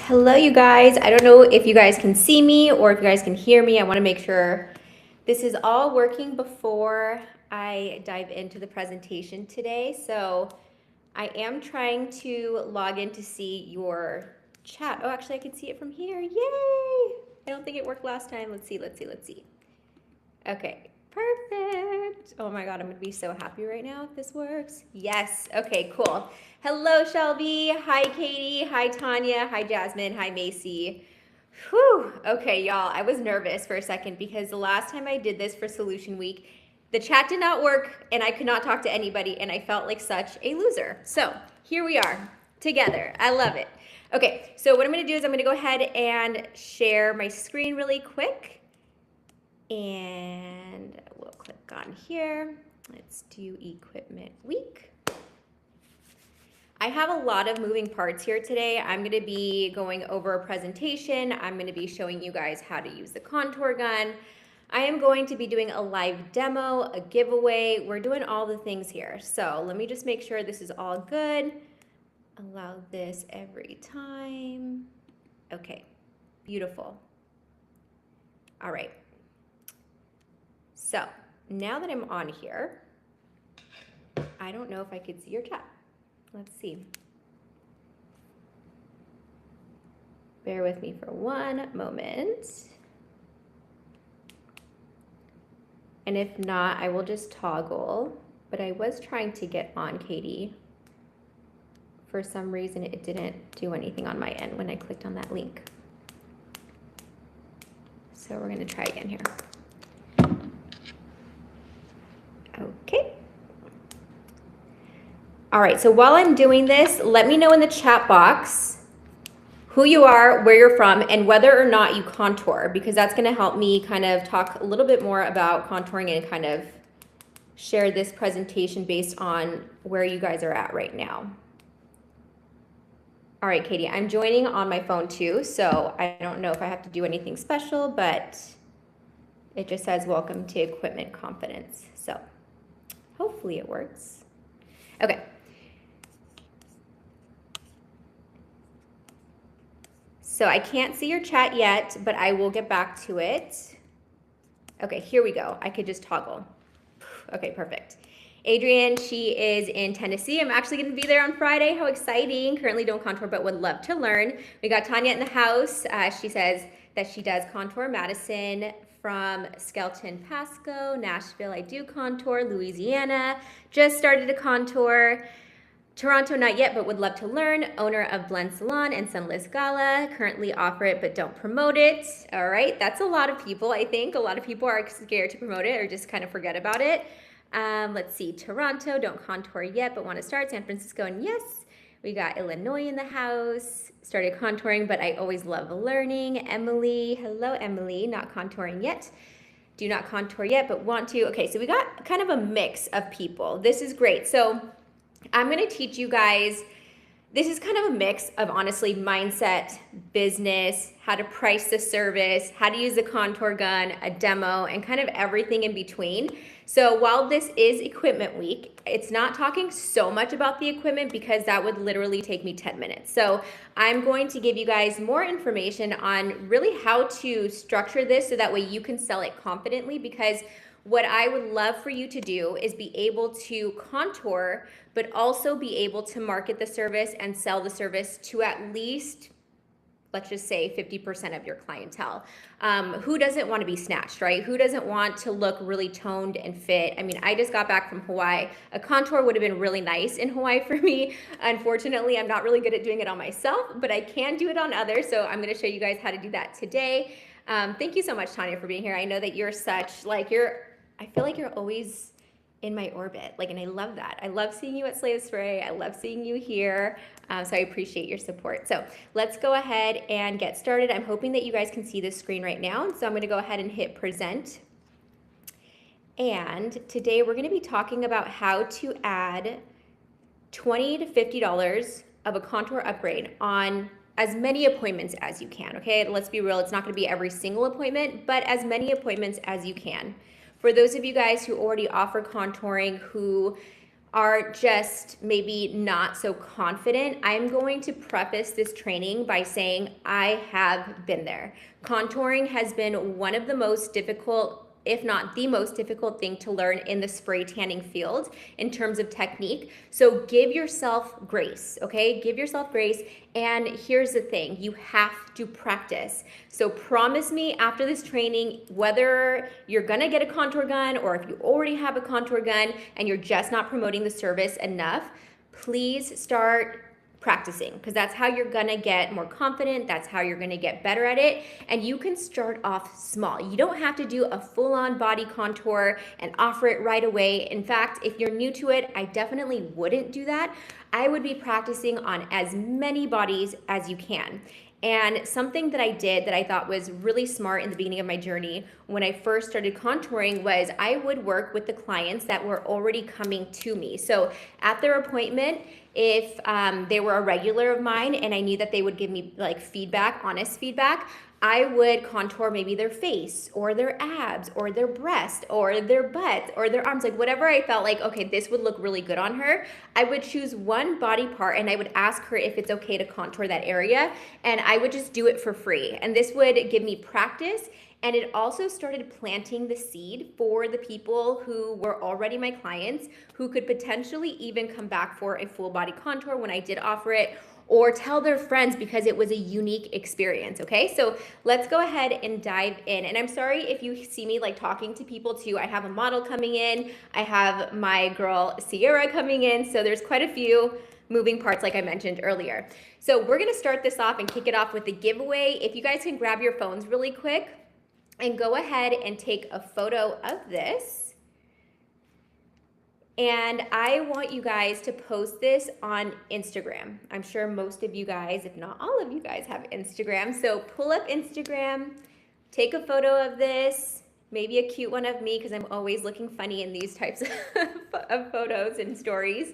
Hello, you guys. I don't know if you guys can see me or if you guys can hear me. I want to make sure this is all working before I dive into the presentation today. So I am trying to log in to see your chat. Oh, actually, I can see it from here. Yay! I don't think it worked last time. Let's see. Okay, perfect. Oh my God, I'm gonna be so happy right now if this works. Yes, okay, cool. Hello, Shelby. Hi, Katie. Hi, Tanya. Hi, Jasmine. Hi, Macy. Whew. Okay, y'all, I was nervous for a second because the last time I did this for Solution Week, the chat did not work and I could not talk to anybody and I felt like such a loser. So here we are together. I love it. Okay, so what I'm gonna do is I'm gonna go ahead and share my screen really quick. And we'll click on here. Let's do Equipment Week. I have a lot of moving parts here today. I'm going to be going over a presentation. I'm going to be showing you guys how to use the contour gun. I am going to be doing a live demo, a giveaway. We're doing all the things here. So let me just make sure this is all good. Allow this every time. Okay, beautiful. All right. So now that I'm on here, I don't know if I could see your chat. Let's see. Bear with me for one moment. And if not, I will just toggle. But I was trying to get on, Katie. For some reason, it didn't do anything on my end when I clicked on that link. So we're going to try again here. Okay. All right, so while I'm doing this, let me know in the chat box who you are, where you're from, and whether or not you contour, because that's gonna help me kind of talk a little bit more about contouring and kind of share this presentation based on where you guys are at right now. All right, Katie, I'm joining on my phone too, so I don't know if I have to do anything special, but it just says welcome to Equipment Confidence. So hopefully it works. Okay. So I can't see your chat yet, but I will get back to it. Okay, here we go. I could just toggle. Okay, perfect. Adrienne, she is in Tennessee. I'm actually going to be there on Friday. How exciting. Currently don't contour, but would love to learn. We got Tanya in the house. She says that she does contour. Madison from Skelton Pasco. Nashville, I do contour. Louisiana, just started to contour. Toronto, not yet, but would love to learn. Owner of Blend Salon and Sunless Gala. Currently offer it, but don't promote it. All right, that's a lot of people, I think. A lot of people are scared to promote it or just kind of forget about it. Let's see, Toronto, don't contour yet, but want to start. San Francisco, and yes. We got Illinois in the house. Started contouring, but I always love learning. Emily, hello, Emily, not contouring yet. Do not contour yet, but want to. Okay, so we got kind of a mix of people. This is great. So I'm going to teach you guys, this is kind of a mix of honestly mindset, business, how to price the service, how to use the contour gun, a demo, and kind of everything in between. So while this is Equipment Week, it's not talking so much about the equipment because that would literally take me 10 minutes. So I'm going to give you guys more information on really how to structure this so that way you can sell it confidently, because what I would love for you to do is be able to contour, but also be able to market the service and sell the service to at least, let's just say 50% of your clientele. Who doesn't want to be snatched, right? Who doesn't want to look really toned and fit? I mean, I just got back from Hawaii. A contour would have been really nice in Hawaii for me. Unfortunately, I'm not really good at doing it on myself, but I can do it on others. So I'm going to show you guys how to do that today. Thank you so much, Tanya, for being here. I know that you're such, like, I feel like you're always in my orbit, like, and I love that. I love seeing you at Slay the Spray. I love seeing you here. So I appreciate your support. So let's go ahead and get started. I'm hoping that you guys can see this screen right now. So I'm going to go ahead and hit present. And today we're going to be talking about how to add $20 to $50 of a contour upgrade on as many appointments as you can. Okay, let's be real. It's not going to be every single appointment, but as many appointments as you can. For those of you guys who already offer contouring, who are just maybe not so confident, I'm going to preface this training by saying I have been there. Contouring has been one of the most difficult, if not the most difficult thing to learn in the spray tanning field in terms of technique. So give yourself grace, okay? Give yourself grace. And here's the thing, you have to practice. So promise me after this training, whether you're gonna get a contour gun or if you already have a contour gun and you're just not promoting the service enough, please start practicing, because that's how you're gonna get more confident. That's how you're gonna get better at it. And you can start off small. You don't have to do a full-on body contour and offer it right away. In fact, if you're new to it, I definitely wouldn't do that. I would be practicing on as many bodies as you can. And something that I did that I thought was really smart in the beginning of my journey when I first started contouring was I would work with the clients that were already coming to me. So at their appointment, if they were a regular of mine and I knew that they would give me like feedback, honest feedback, I would contour maybe their face or their abs or their breast or their butt or their arms, like whatever I felt like, okay, this would look really good on her. I would choose one body part and I would ask her if it's okay to contour that area, and I would just do it for free. And this would give me practice, and it also started planting the seed for the people who were already my clients who could potentially even come back for a full body contour when I did offer it, or tell their friends because it was a unique experience, okay? So let's go ahead and dive in. And I'm sorry if you see me like talking to people too. I have a model coming in. I have my girl Sierra coming in. So there's quite a few moving parts like I mentioned earlier. So we're gonna start this off and kick it off with the giveaway. If you guys can grab your phones really quick and go ahead and take a photo of this. And I want you guys to post this on Instagram. I'm sure most of you guys, if not all of you guys, have Instagram. So pull up Instagram, take a photo of this, maybe a cute one of me because I'm always looking funny in these types of photos and stories.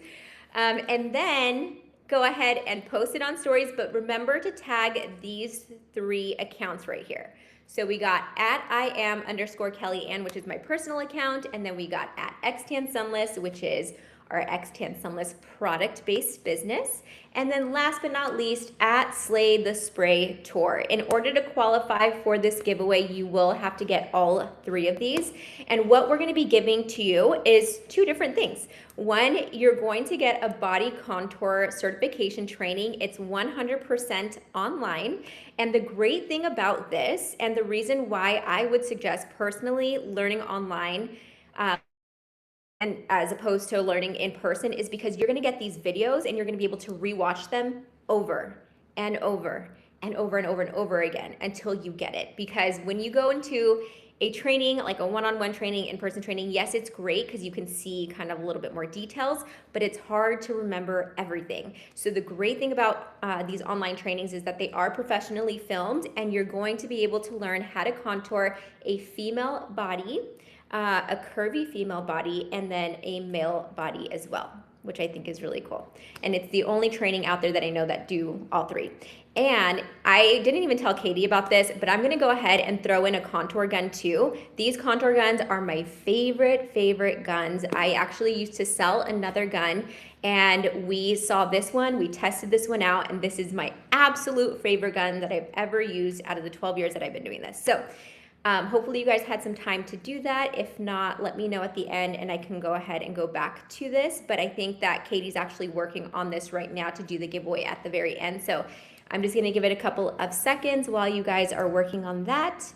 And then go ahead and post it on stories, but remember to tag these 3 accounts right here. So we got at @IAM_KellyAnn, which is my personal account, and then we got at XTanSunless, which is our XTanSunless product-based business. And then last but not least, at Slay the Spray Tour. In order to qualify for this giveaway, you will have to get all 3 of these. And what we're gonna be giving to you is 2 different things. One, you're going to get a body contour certification training. It's 100% online. And the great thing about this, and the reason why I would suggest personally learning online, and as opposed to learning in person, is because you're gonna get these videos and you're gonna be able to rewatch them over and over and over and over and over again until you get it. Because when you go into a training, like a one-on-one training, in-person training, yes, it's great because you can see kind of a little bit more details, but it's hard to remember everything. So the great thing about these online trainings is that they are professionally filmed, and you're going to be able to learn how to contour a female body, a curvy female body, and then a male body as well, which I think is really cool. And it's the only training out there that I know that do all 3. And I didn't even tell Katie about this, but I'm gonna go ahead and throw in a contour gun too. These contour guns are my favorite guns. I actually used to sell another gun, and we saw this one, we tested this one out, and this is my absolute favorite gun that I've ever used out of the 12 years that I've been doing this. So hopefully you guys had some time to do that. If not, let me know at the end and I can go ahead and go back to this. But I think that Katie's actually working on this right now to do the giveaway at the very end. So I'm just gonna give it a couple of seconds while you guys are working on that.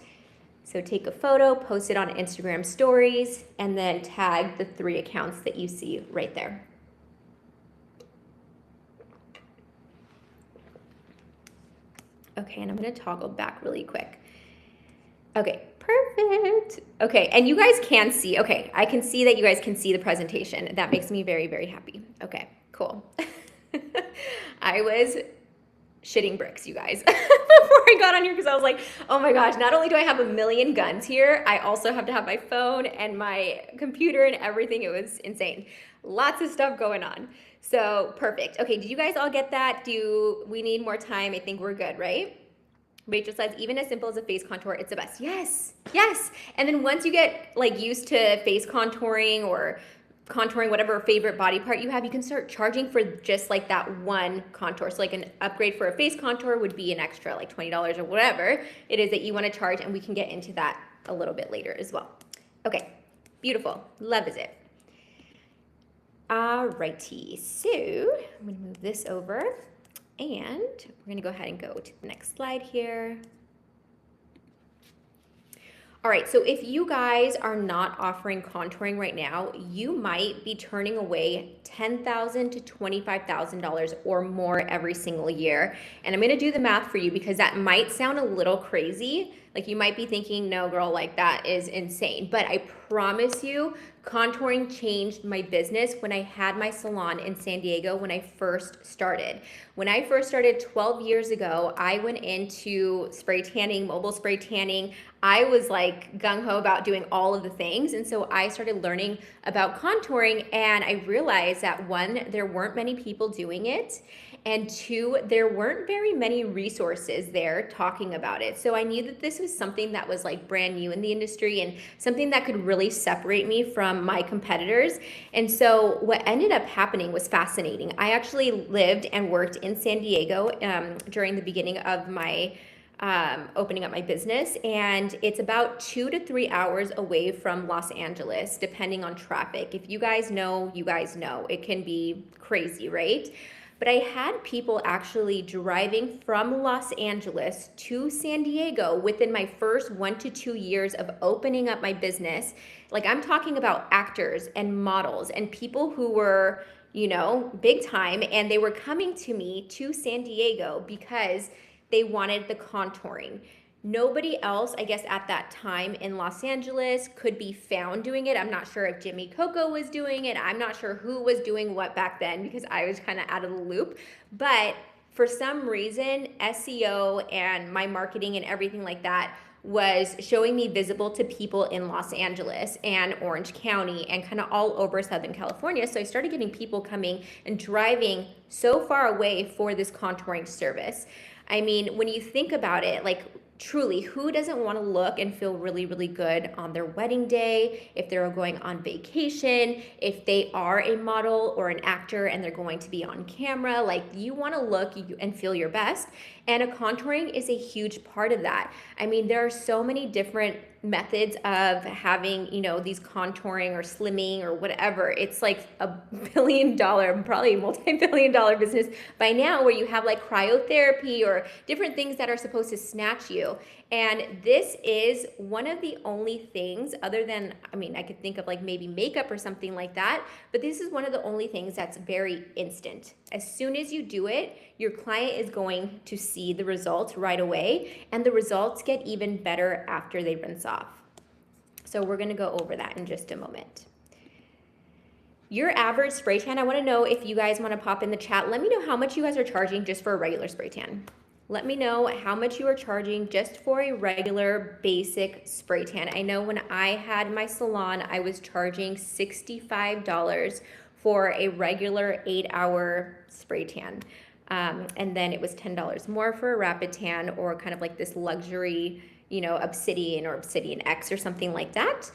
So take a photo, post it on Instagram stories, and then tag the 3 accounts that you see right there. Okay, and I'm gonna toggle back really quick. Okay, perfect. Okay, and you guys can see, okay, I can see that you guys can see the presentation. That makes me very happy. Okay, cool. I was shitting bricks, you guys, before I got on here, because I was like, oh my gosh, not only do I have a million guns here, I also have to have my phone and my computer and everything. It was insane. Lots of stuff going on. So perfect. Okay, did you guys all get that? Do we need more time? I think we're good, right? Rachel says, even as simple as a face contour, it's the best. Yes, yes. And then once you get like used to face contouring or contouring whatever favorite body part you have, you can start charging for just like that one contour. So like an upgrade for a face contour would be an extra like $20 or whatever it is that you want to charge, and we can get into that a little bit later as well. Okay, beautiful. Love is it. Alrighty, so I'm gonna move this over and we're gonna go ahead and go to the next slide here. All right, so if you guys are not offering contouring right now, you might be turning away $10,000 to $25,000 or more every single year. And I'm gonna do the math for you because that might sound a little crazy. Like you might be thinking, no girl, like that is insane. But I promise you, contouring changed my business when I had my salon in San Diego when I first started. When I first started 12 years ago, I went into spray tanning, mobile spray tanning. I was like gung-ho about doing all of the things. And so I started learning about contouring, and I realized that one, there weren't many people doing it. And two, there weren't very many resources there talking about it. So I knew that this was something that was like brand new in the industry and something that could really separate me from my competitors. And so what ended up happening was fascinating. I actually lived and worked in San Diego during the beginning of my opening up my business, and it's about 2 to 3 hours away from Los Angeles, depending on traffic. If you guys know, it can be crazy, right? But I had people actually driving from Los Angeles to San Diego within my first 1 to 2 years of opening up my business. Like I'm talking about actors and models and people who were, you know, big time, and they were coming to me to San Diego because they wanted the contouring. Nobody else, I guess, at that time in Los Angeles could be found doing it. I'm not sure if Jimmy Coco was doing it. I'm not sure who was doing what back then because I was kind of out of the loop. But for some reason, SEO and my marketing and everything like that was showing me visible to people in Los Angeles and Orange County and kind of all over Southern California. So I started getting people coming and driving so far away for this contouring service. I mean, when you think about it, like truly, who doesn't want to look and feel really, really good on their wedding day, if they're going on vacation, if they are a model or an actor and they're going to be on camera? Like you want to look and feel your best. And a contouring is a huge part of that. I mean, there are so many different methods of having, you know, these contouring or slimming or whatever. It's like a $1 billion, probably multi-billion-dollar business by now, where you have like cryotherapy or different things that are supposed to snatch you. And this is one of the only things, other than, I mean, I could think of like maybe makeup or something like that, but this is one of the only things that's very instant. As soon as you do it, your client is going to see the results right away, and the results get even better after they rinse off. So we're gonna go over that in just a moment. Your average spray tan, I wanna know if you guys wanna pop in the chat. Let me know how much you guys are charging just for a regular spray tan. Let me know how much you are charging just for a regular basic spray tan. I know when I had my salon, I was charging $65 for a regular 8-hour spray tan. And then it was $10 more for a rapid tan, or kind of like this luxury, you know, Obsidian or Obsidian X or something like that.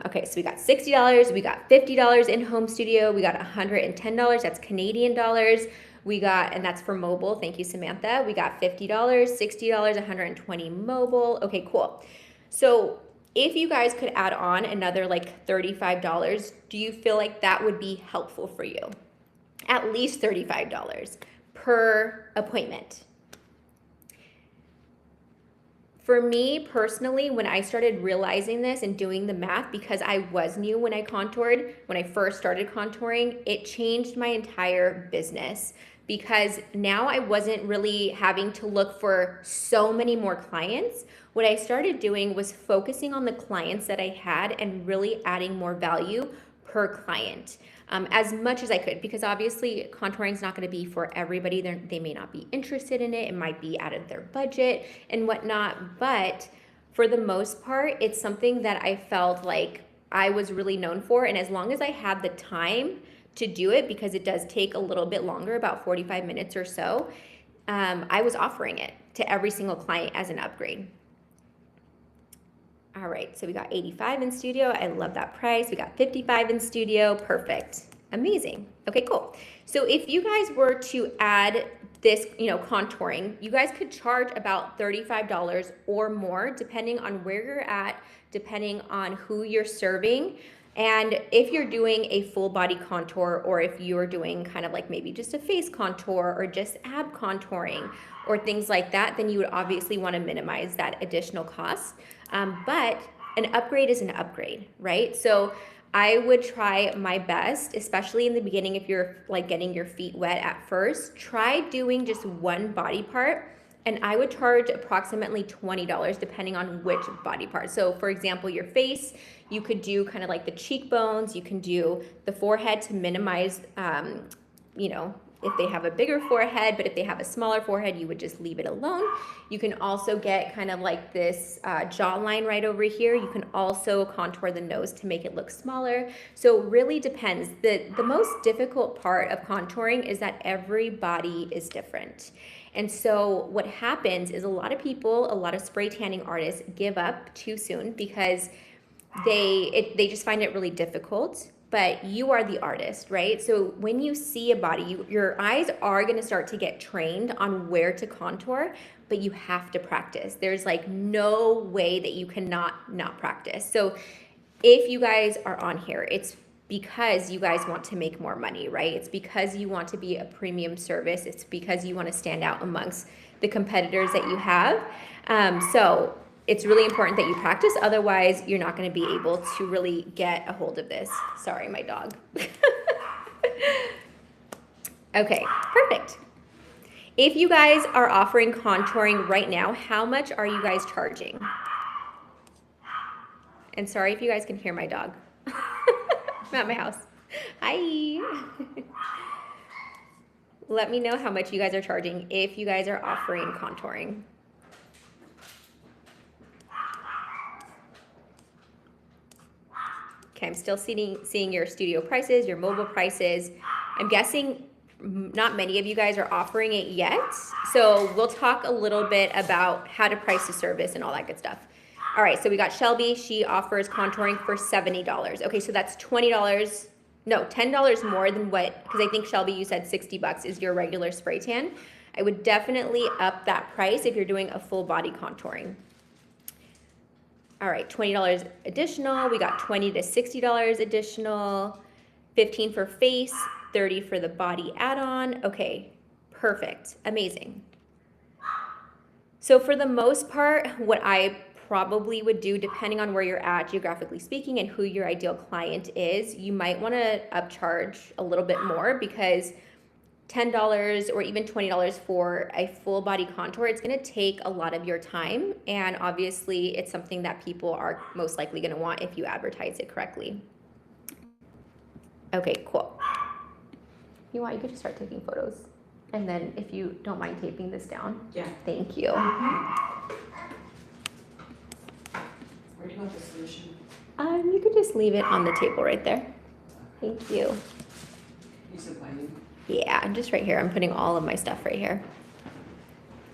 Okay, so we got $60, we got $50 in home studio, we got $110, that's Canadian dollars. We got, and that's for mobile, thank you Samantha. We got $50, $60, $120 mobile. Okay, cool. So if you guys could add on another like $35, do you feel like that would be helpful for you? At least $35 per appointment. For me personally, when I started realizing this and doing the math, because I was new when I contoured, when I first started contouring, it changed my entire business, because now I wasn't really having to look for so many more clients. What I started doing was focusing on the clients that I had and really adding more value per client. As much as I could, because obviously contouring is not going to be for everybody. They may not be interested in it. It might be out of their budget and whatnot. But for the most part, it's something that I felt like I was really known for. And as long as I had the time to do it, because it does take a little bit longer, about 45 minutes or so, I was offering it to every single client as an upgrade. All right, so we got 85 in studio. I love that price. We got 55 in studio. Perfect. Amazing. Okay, cool. So if you guys were to add this, contouring, you guys could charge about $35 or more, depending on where you're at, depending on who you're serving. And if you're doing a full body contour, or if you're doing kind of like maybe just a face contour or just ab contouring or things like that, then you would obviously want to minimize that additional cost. But an upgrade is an upgrade, right? So I would try my best, especially in the beginning, if you're like getting your feet wet at first, try doing just one body part. And I would charge approximately $20 depending on which body part. So for example, your face, you could do kind of like the cheekbones, you can do the forehead to minimize, if they have a bigger forehead, but if they have a smaller forehead, you would just leave it alone. You can also get kind of like this jawline right over here. You can also contour the nose to make it look smaller. So it really depends. The most difficult part of contouring is that every body is different. And so what happens is a lot of spray tanning artists give up too soon because they just find it really difficult. But you are the artist, right? So when you see a body, your eyes are going to start to get trained on where to contour, but you have to practice. There's like no way that you cannot not practice. So if you guys are on here, it's because you guys want to make more money, right? It's because you want to be a premium service. It's because you want to stand out amongst the competitors that you have. So it's really important that you practice. Otherwise, you're not going to be able to really get a hold of this. Sorry, my dog. Okay, perfect. If you guys are offering contouring right now, how much are you guys charging? And sorry if you guys can hear my dog. I'm at my house. Hi. Let me know how much you guys are charging if you guys are offering contouring. Okay, I'm still seeing your studio prices, your mobile prices. I'm guessing not many of you guys are offering it yet. So we'll talk a little bit about how to price the service and all that good stuff. All right, so we got Shelby. She offers contouring for $70. Okay, so that's $20. No, $10 more than what, because I think Shelby, you said $60 is your regular spray tan. I would definitely up that price if you're doing a full body contouring. All right, $20 additional. We got $20 to $60 additional, $15 for face, $30 for the body add-on. Okay, perfect, amazing. So for the most part, what I probably would do, depending on where you're at geographically speaking and who your ideal client is, you might want to upcharge a little bit more, because $10 or even $20 for a full body contour, it's going to take a lot of your time, and obviously it's something that people are most likely going to want if you advertise it correctly. Okay, cool. You could just start taking photos, and then if you don't mind taping this down. Yeah. Thank you. Where do you want the solution? You could just leave it on the table right there. Thank you. You said lighting. Yeah, I'm just right here. I'm putting all of my stuff right here.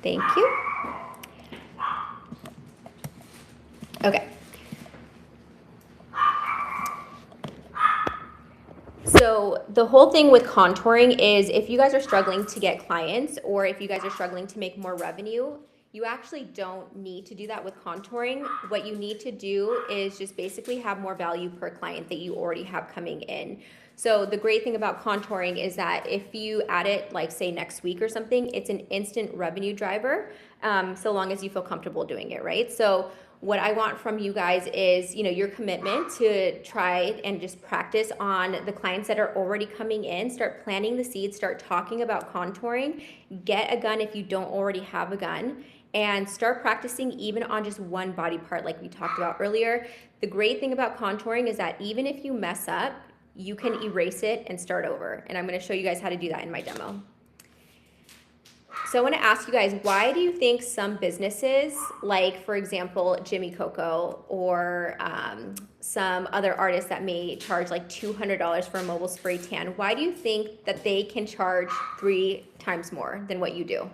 Thank you. Okay. So the whole thing with contouring is, if you guys are struggling to get clients, or if you guys are struggling to make more revenue, you actually don't need to do that with contouring. What you need to do is just basically have more value per client that you already have coming in. So the great thing about contouring is that if you add it, like say next week or something, it's an instant revenue driver, so long as you feel comfortable doing it, right? So what I want from you guys is, your commitment to try and just practice on the clients that are already coming in. Start planting the seeds, start talking about contouring, get a gun if you don't already have a gun, and start practicing even on just one body part like we talked about earlier. The great thing about contouring is that even if you mess up, you can erase it and start over. And I'm going to show you guys how to do that in my demo. So I want to ask you guys, why do you think some businesses, like for example, Jimmy Coco, or some other artists that may charge like $200 for a mobile spray tan, why do you think that they can charge 3 times more than what you do?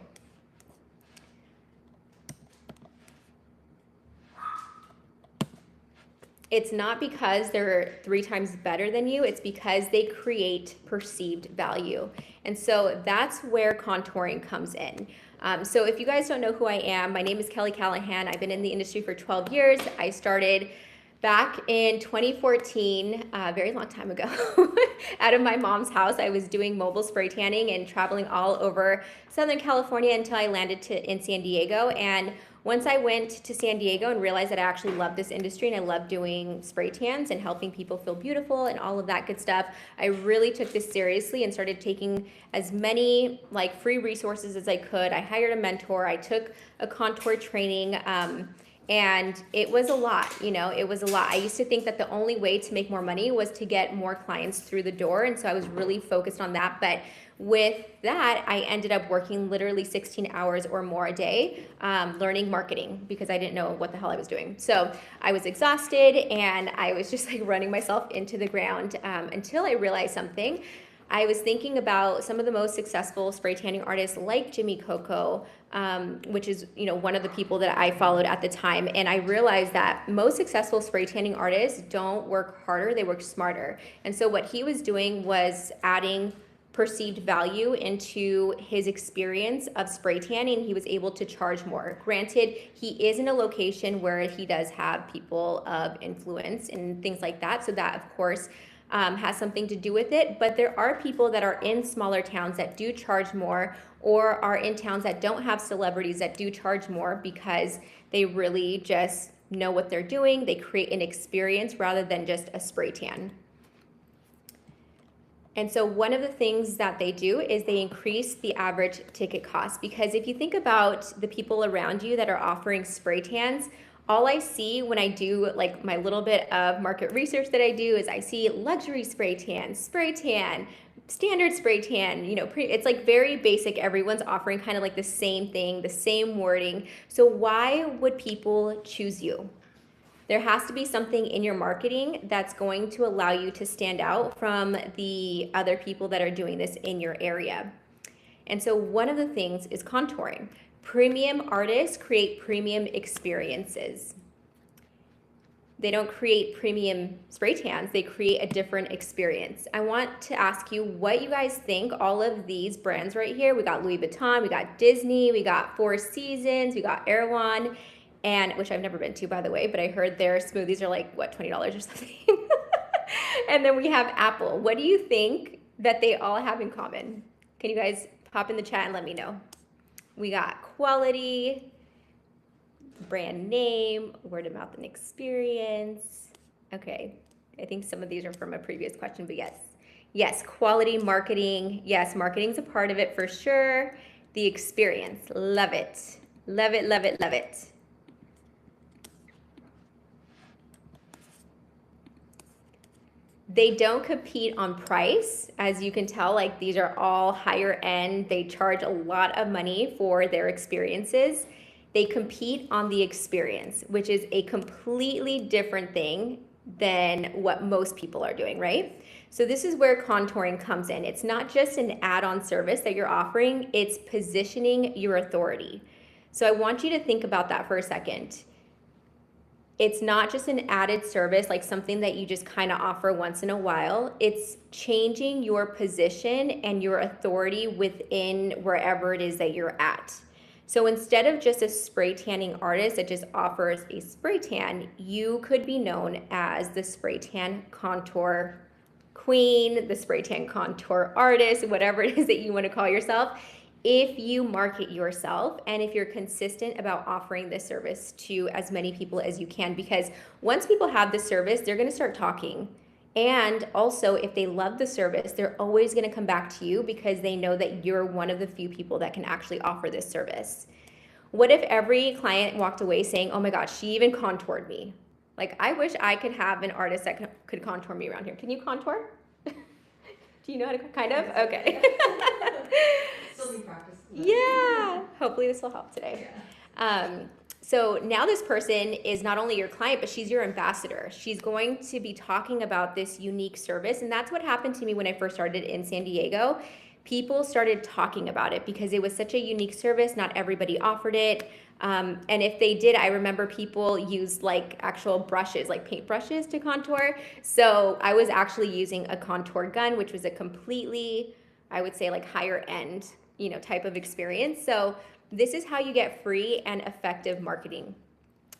It's not because they're 3 times better than you, it's because they create perceived value. And so that's where contouring comes in. So if you guys don't know who I am, my name is Kelly Callahan. I've been in the industry for 12 years. I started back in 2014, a very long time ago, out of my mom's house. I was doing mobile spray tanning and traveling all over Southern California until I landed in San Diego. And once I went to San Diego and realized that I actually love this industry and I love doing spray tans and helping people feel beautiful and all of that good stuff, I really took this seriously and started taking as many like free resources as I could. I hired a mentor. I took a contour training. And it was a lot, it was a lot. I used to think that the only way to make more money was to get more clients through the door. And so I was really focused on that. But with that, I ended up working literally 16 hours or more a day, learning marketing because I didn't know what the hell I was doing. So I was exhausted and I was just like running myself into the ground until I realized something. I was thinking about some of the most successful spray tanning artists like Jimmy Coco, which is one of the people that I followed at the time, and I realized that most successful spray tanning artists don't work harder, they work smarter. And so what he was doing was adding perceived value into his experience of spray tanning. He was able to charge more. Granted, he is in a location where he does have people of influence and things like that, so that of course has something to do with it. But there are people that are in smaller towns that do charge more, or are in towns that don't have celebrities that do charge more because they really just know what they're doing. They create an experience rather than just a spray tan. And so one of the things that they do is they increase the average ticket cost, because if you think about the people around you that are offering spray tans, all I see when I do like my little bit of market research that I do is I see luxury spray tan, standard spray tan, it's like very basic. Everyone's offering kind of like the same thing, the same wording. So why would people choose you? There has to be something in your marketing that's going to allow you to stand out from the other people that are doing this in your area. And so one of the things is contouring. Premium artists create premium experiences. They don't create premium spray tans, they create a different experience. I want to ask you what you guys think all of these brands right here. We got Louis Vuitton, we got Disney, we got Four Seasons, we got Erewhon, and which I've never been to, by the way, but I heard their smoothies are like, what, $20 or something? And then we have Apple. What do you think that they all have in common? Can you guys pop in the chat and let me know? We got quality, brand name, word of mouth and experience. Okay, I think some of these are from a previous question, but yes. Yes, quality, marketing. Yes, marketing's a part of it for sure. The experience, love it. Love it, love it, love it. They don't compete on price. As you can tell, like these are all higher end. They charge a lot of money for their experiences. They compete on the experience, which is a completely different thing than what most people are doing, right? So this is where contouring comes in. It's not just an add-on service that you're offering, it's positioning your authority. So I want you to think about that for a second. It's not just an added service, like something that you just kind of offer once in a while. It's changing your position and your authority within wherever it is that you're at. So instead of just a spray tanning artist that just offers a spray tan, you could be known as the spray tan contour queen, the spray tan contour artist, whatever it is that you want to call yourself, if you market yourself and if you're consistent about offering this service to as many people as you can. Because once people have the service, they're going to start talking. And also, if they love the service, they're always going to come back to you because they know that you're one of the few people that can actually offer this service. What if every client walked away saying, oh my gosh, she even contoured me? Like, I wish I could have an artist that could contour me around here. Can you contour? Do you know how to, kind of? Okay. Still need practice. Yeah. Hopefully this will help today. Yeah. So now this person is not only your client, but she's your ambassador. She's going to be talking about this unique service. And that's what happened to me when I first started in San Diego. people started talking about it because it was such a unique service. Not everybody offered it. And if they did, I remember people used like actual brushes, like paint brushes to contour. So I was actually using a contour gun, which was a completely, I would say, like higher end, type of experience. So this is how you get free and effective marketing.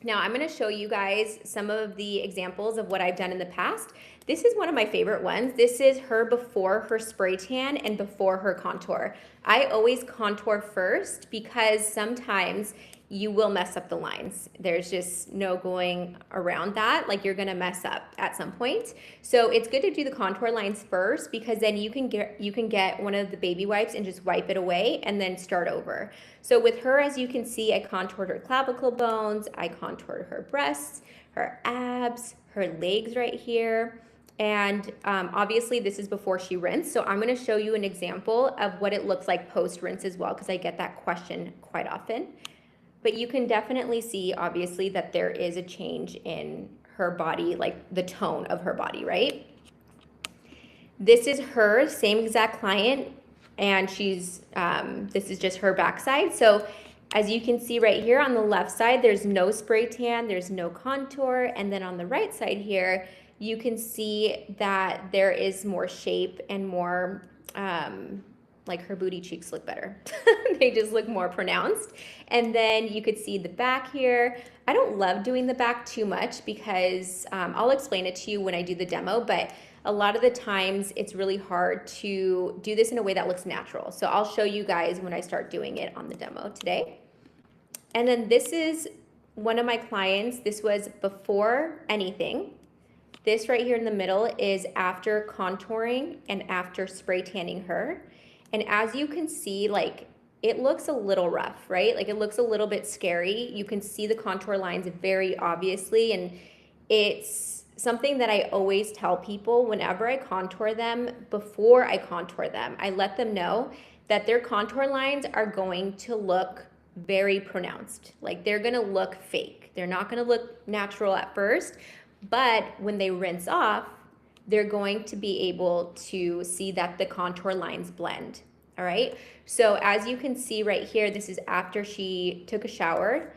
Now I'm going to show you guys some of the examples of what I've done in the past. This is one of my favorite ones. This is her before her spray tan and before her contour. I always contour first because sometimes you will mess up the lines. There's just no going around that. Like, you're gonna mess up at some point. So it's good to do the contour lines first, because then you can get one of the baby wipes and just wipe it away and then start over. So with her, as you can see, I contoured her clavicle bones, I contoured her breasts, her abs, her legs right here. And obviously this is before she rinsed. So I'm gonna show you an example of what it looks like post rinse as well, because I get that question quite often. But you can definitely see, obviously, that there is a change in her body, like the tone of her body, right? This is her, same exact client, and she's, this is just her backside. So as you can see right here on the left side, there's no spray tan, there's no contour. And then on the right side here, you can see that there is more shape and more, like her booty cheeks look better. They just look more pronounced. And then you could see the back here. I don't love doing the back too much because I'll explain it to you when I do the demo, but a lot of the times it's really hard to do this in a way that looks natural. So I'll show you guys when I start doing it on the demo today. And then this is one of my clients. This was before anything. This right here in the middle is after contouring and after spray tanning her. And as you can see, like, it looks a little rough, right? Like, it looks a little bit scary. You can see the contour lines very obviously, and it's something that I always tell people whenever I contour them. Before I contour them, I let them know that their contour lines are going to look very pronounced. Like, they're gonna look fake. They're not gonna look natural at first, but when they rinse off, they're going to be able to see that the contour lines blend. All right. So as you can see right here, this is after she took a shower.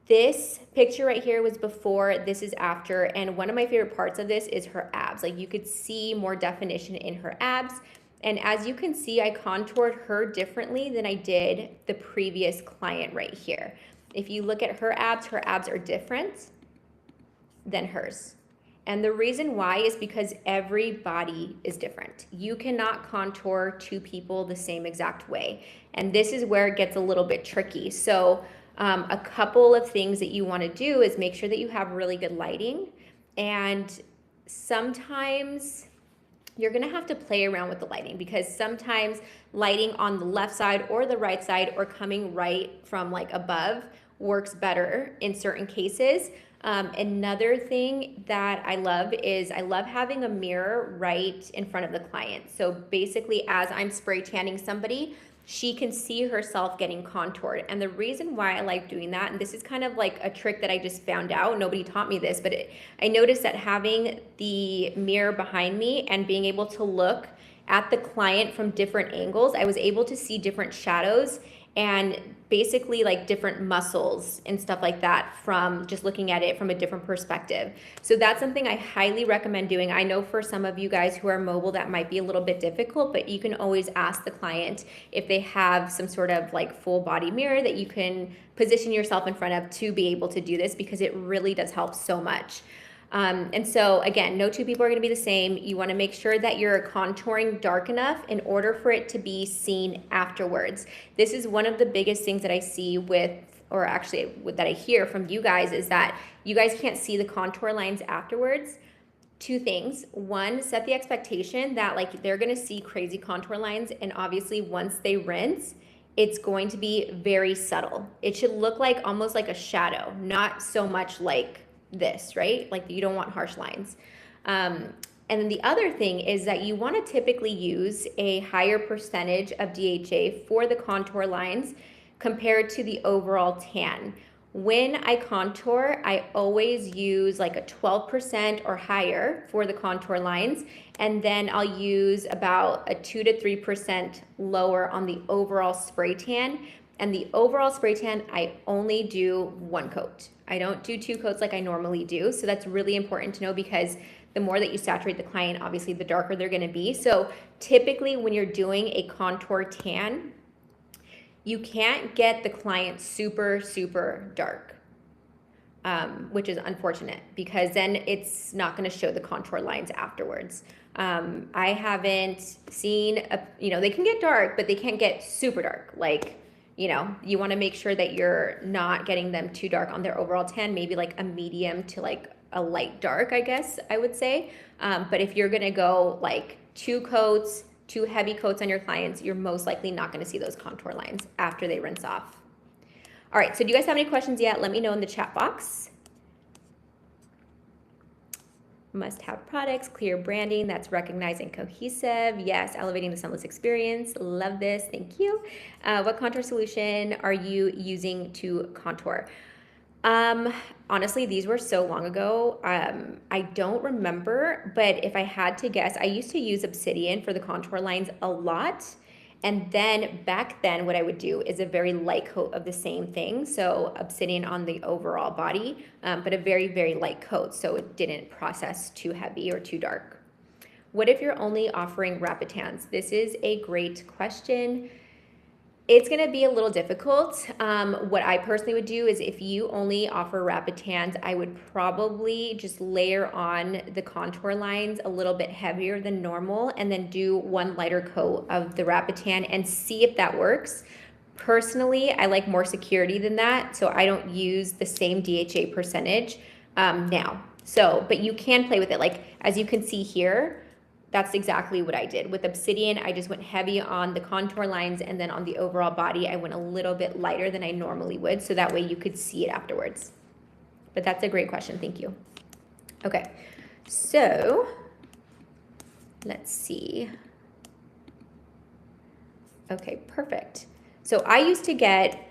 This picture right here was before, this is after. And one of my favorite parts of this is her abs. Like, you could see more definition in her abs. And as you can see, I contoured her differently than I did the previous client right here. If you look at her abs are different than hers. And the reason why is because every body is different. You cannot contour two people the same exact way. And this is where it gets a little bit tricky. So a couple of things that you want to do is make sure that you have really good lighting. And sometimes you're going to have to play around with the lighting, because sometimes lighting on the left side or the right side or coming right from like above works better in certain cases. Another thing that I love is I love having a mirror right in front of the client. So basically, as I'm spray tanning somebody, she can see herself getting contoured. And the reason why I like doing that, and this is kind of like a trick that I just found out, nobody taught me this, but I noticed that having the mirror behind me and being able to look at the client from different angles, I was able to see different shadows and basically like different muscles and stuff like that from just looking at it from a different perspective. So that's something I highly recommend doing. I know for some of you guys who are mobile, that might be a little bit difficult, but you can always ask the client if they have some sort of like full body mirror that you can position yourself in front of to be able to do this, because it really does help so much. And so again, no two people are going to be the same. You want to make sure that you're contouring dark enough in order for it to be seen afterwards. This is one of the biggest things that I see with, or actually that I hear from you guys, is that you guys can't see the contour lines afterwards. Two things. One, set the expectation that like they're going to see crazy contour lines, and obviously once they rinse, it's going to be very subtle. It should look like almost like a shadow, not so much like this, right? Like, you don't want harsh lines. And then the other thing is that you want to typically use a higher percentage of DHA for the contour lines compared to the overall tan. When I contour, I always use like a 12% or higher for the contour lines, and then I'll use about a 2 to 3% lower on the overall spray tan. And the overall spray tan, I only do one coat. I don't do two coats like I normally do. So that's really important to know, because the more that you saturate the client, obviously the darker they're gonna be. So typically when you're doing a contour tan, you can't get the client super, super dark, which is unfortunate, because then it's not going to show the contour lines afterwards. I haven't seen, they can get dark, but they can't get super dark. Like, you want to make sure that you're not getting them too dark on their overall tan, maybe like a medium to like a light dark, I guess I would say. But if you're going to go like two heavy coats on your clients, you're most likely not going to see those contour lines after they rinse off. All right, so do you guys have any questions yet? Let me know in the chat box. Must have products, clear branding that's recognized and cohesive. Yes, elevating the sunless experience. Love this, thank you. What contour solution are you using to contour? Honestly, these were so long ago. I don't remember, but if I had to guess, I used to use Obsidian for the contour lines a lot. And then back then, what I would do is a very light coat of the same thing. So Obsidian on the overall body, but a very, very light coat, so it didn't process too heavy or too dark. What if you're only offering rapid tans? This is a great question. It's going to be a little difficult. What I personally would do is, if you only offer rapid tans, I would probably just layer on the contour lines a little bit heavier than normal, and then do one lighter coat of the rapid tan and see if that works. Personally, I like more security than that, so I don't use the same DHA percentage now. So, but you can play with it. Like, as you can see here, that's exactly what I did. With Obsidian, I just went heavy on the contour lines, and then on the overall body, I went a little bit lighter than I normally would, so that way you could see it afterwards. But that's a great question, thank you. Okay, so let's see. Okay, perfect. So I used to get,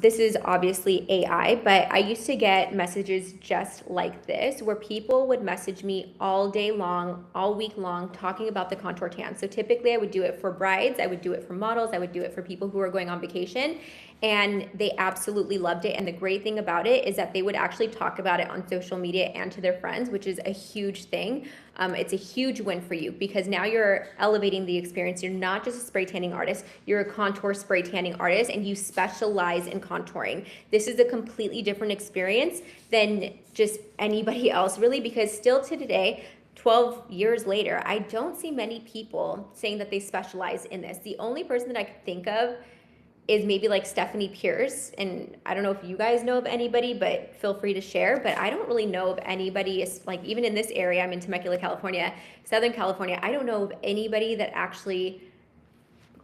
this is obviously AI, but I used to get messages just like this, where people would message me all day long, all week long, talking about the contour tan. So typically I would do it for brides, I would do it for models, I would do it for people who are going on vacation, and they absolutely loved it. And the great thing about it is that they would actually talk about it on social media and to their friends, which is a huge thing. It's a huge win for you, because now you're elevating the experience. You're not just a spray tanning artist, you're a contour spray tanning artist, and you specialize in contouring. This is a completely different experience than just anybody else, really, because still to today, 12 years later, I don't see many people saying that they specialize in this. The only person that I could think of is maybe like Stephanie Pierce, and I don't know if you guys know of anybody, but feel free to share. But I don't really know of anybody, like even in this area, I'm in Temecula, California, Southern California, I don't know of anybody that actually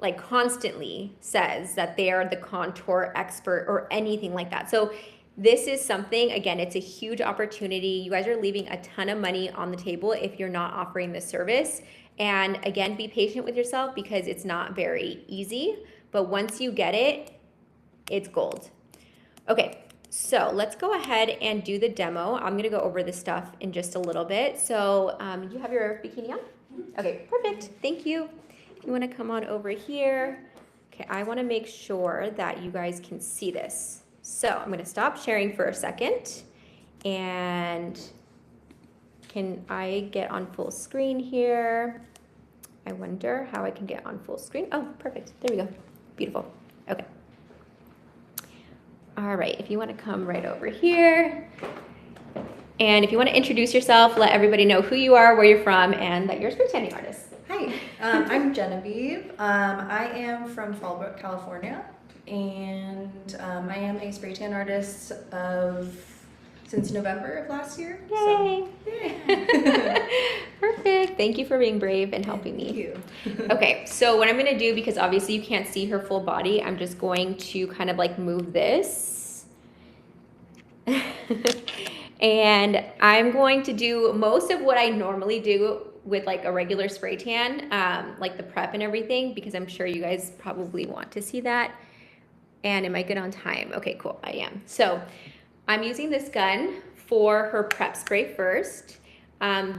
like constantly says that they are the contour expert or anything like that. So this is something, again, it's a huge opportunity. You guys are leaving a ton of money on the table if you're not offering this service. And again, be patient with yourself, because it's not very easy. But once you get it, it's gold. Okay, so let's go ahead and do the demo. I'm gonna go over this stuff in just a little bit. So you have your bikini on? Okay, perfect, thank you. You wanna come on over here. Okay, I wanna make sure that you guys can see this. So I'm gonna stop sharing for a second. And can I get on full screen here? I wonder how I can get on full screen. Oh, perfect, there we go. Beautiful. Okay. All right, if you want to come right over here. And if you want to introduce yourself, let everybody know who you are, where you're from, and that you're a spray tanning artist. Hi, I'm Genevieve. I am from Fallbrook, California, and I am a spray tan artist since November of last year. Yay! So, yay. Perfect. Thank you for being brave and helping me. Thank you. Okay, so what I'm going to do, because obviously you can't see her full body, I'm just going to kind of like move this. And I'm going to do most of what I normally do with like a regular spray tan, like the prep and everything, because I'm sure you guys probably want to see that. And am I good on time? Okay, cool, I am. So I'm using this gun for her prep spray first.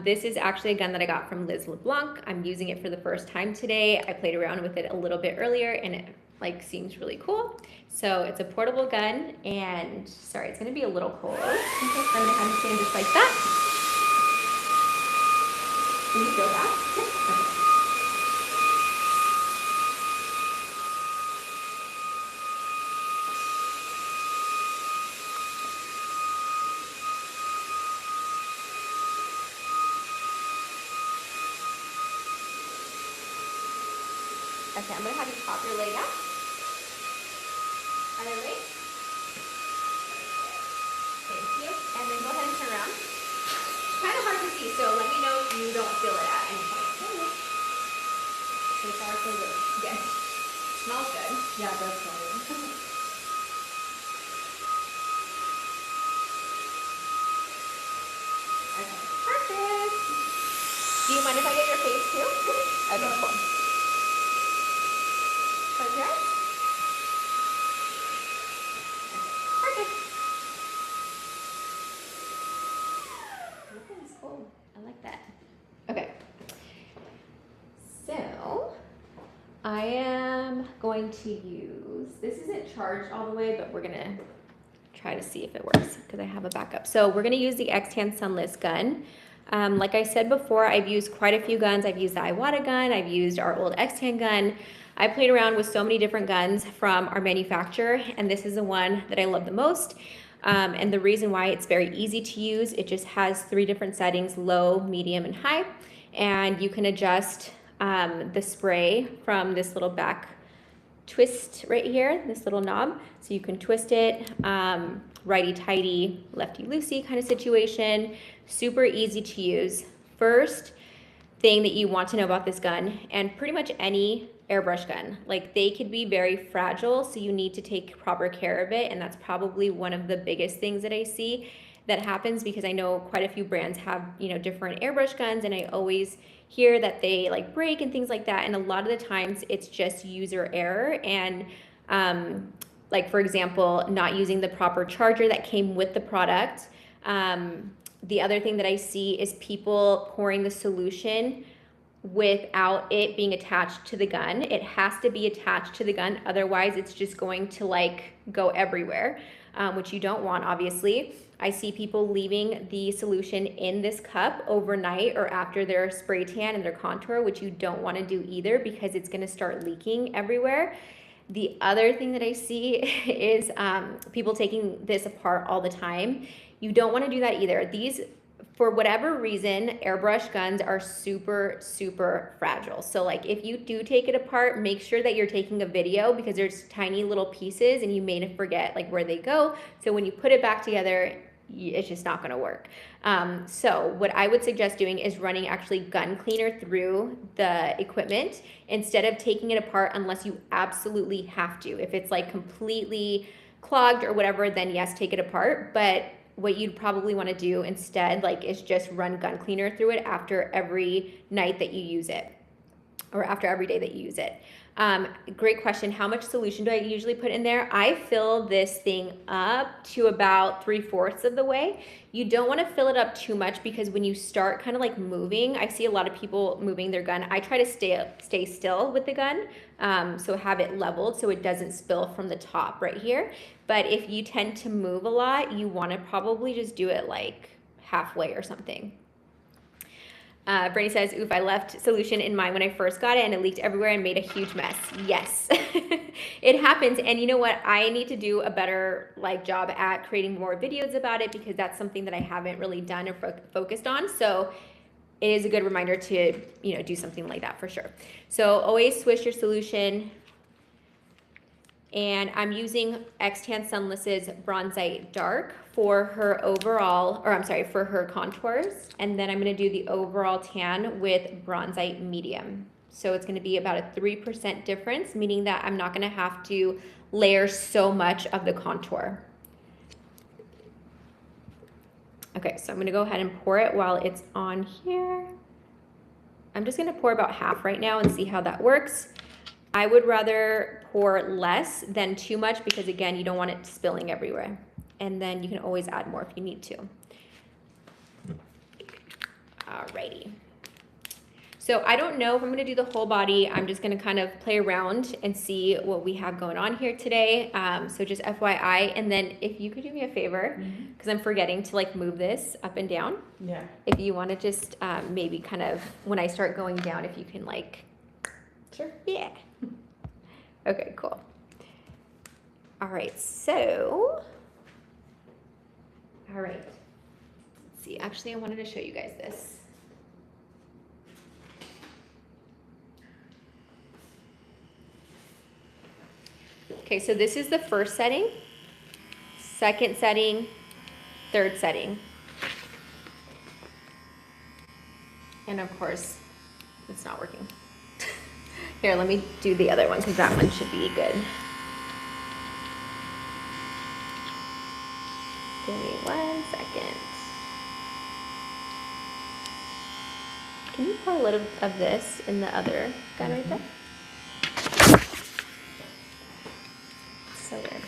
This is actually a gun that I got from Liz LeBlanc. I'm using it for the first time today. I played around with it a little bit earlier and it like seems really cool. So it's a portable gun and sorry, it's gonna be a little close. I'm gonna have to stand just like that. Can you feel that? Okay. Okay, I'm gonna have you pop your leg out. Other leg. Thank you. And then go ahead and turn around. Kind of hard to see, so let me know if you don't feel it at any point. So far, so good. Yes. Smells good. Yeah, it does smell good. Okay, perfect. Do you mind if I get your face too? Okay, cool. Close your eyes. Okay, perfect. That's cool. I like that. Okay. So, I am going to use, this isn't charged all the way, but we're gonna try to see if it works because I have a backup. So we're gonna use the X-Tan Sunless gun. Like I said before, I've used quite a few guns. I've used the Iwata gun, I've used our old X-Tan gun. I played around with so many different guns from our manufacturer, and this is the one that I love the most. And the reason why it's very easy to use, it just has 3 different settings, low, medium, and high. And you can adjust the spray from this little back twist right here, this little knob. So you can twist it, righty-tighty, lefty-loosey kind of situation. Super easy to use. First thing that you want to know about this gun, and pretty much any airbrush gun, like they could be very fragile, so you need to take proper care of it, and that's probably one of the biggest things that I see that happens, because I know quite a few brands have, you know, different airbrush guns, and I always hear that they like break and things like that, and a lot of the times it's just user error, and like for example, not using the proper charger that came with the product. The other thing that I see is people pouring the solution without it being attached to the gun. It has to be attached to the gun, otherwise it's just going to like go everywhere, which you don't want, obviously. I see people leaving the solution in this cup overnight or after their spray tan and their contour, which you don't want to do either, because it's going to start leaking everywhere. The other thing that I see is people taking this apart all the time. You don't want to do that either. These, for whatever reason, airbrush guns are super, super fragile. So like if you do take it apart, make sure that you're taking a video, because there's tiny little pieces and you may forget like where they go. So when you put it back together, it's just not going to work. So what I would suggest doing is running actually gun cleaner through the equipment instead of taking it apart, unless you absolutely have to. If it's like completely clogged or whatever, then yes, take it apart. But what you'd probably want to do instead, like, is just run gun cleaner through it after every night that you use it, or after every day that you use it. Great question. How much solution do I usually put in there? I fill this thing up to about 3/4 of the way. You don't want to fill it up too much, because when you start kind of like moving, I see a lot of people moving their gun. I try to stay still with the gun, so have it leveled so it doesn't spill from the top right here. But if you tend to move a lot, you want to probably just do it like halfway or something. Brittany says, oof, I left solution in mine when I first got it and it leaked everywhere and made a huge mess. Yes, it happens. And you know what? I need to do a better job at creating more videos about it, because that's something that I haven't really done or focused on. So it is a good reminder to, you know, do something like that for sure. So always swish your solution. And I'm using X-Tan Sunless's Bronzite Dark for her overall, or I'm sorry, for her contours. And then I'm gonna do the overall tan with Bronzite Medium. So it's gonna be about a 3% difference, meaning that I'm not gonna have to layer so much of the contour. Okay, so I'm gonna go ahead and pour it while it's on here. I'm just gonna pour about half right now and see how that works. I would rather pour less than too much, because again, you don't want it spilling everywhere. And then you can always add more if you need to. Alrighty. So I don't know if I'm going to do the whole body. I'm just going to kind of play around and see what we have going on here today. So just FYI. And then if you could do me a favor, because I'm forgetting to like move this up and down. Yeah. If you want to just maybe kind of, when I start going down, if you can like. Sure. Yeah. Okay, cool. All right, so. All right. Let's see. Actually, I wanted to show you guys this. Okay, so this is the first setting, second setting, third setting. And of course, it's not working. Here, let me do the other one because that one should be good. Give me 1 second. Can you pour a little of this in the other gun right there? So weird.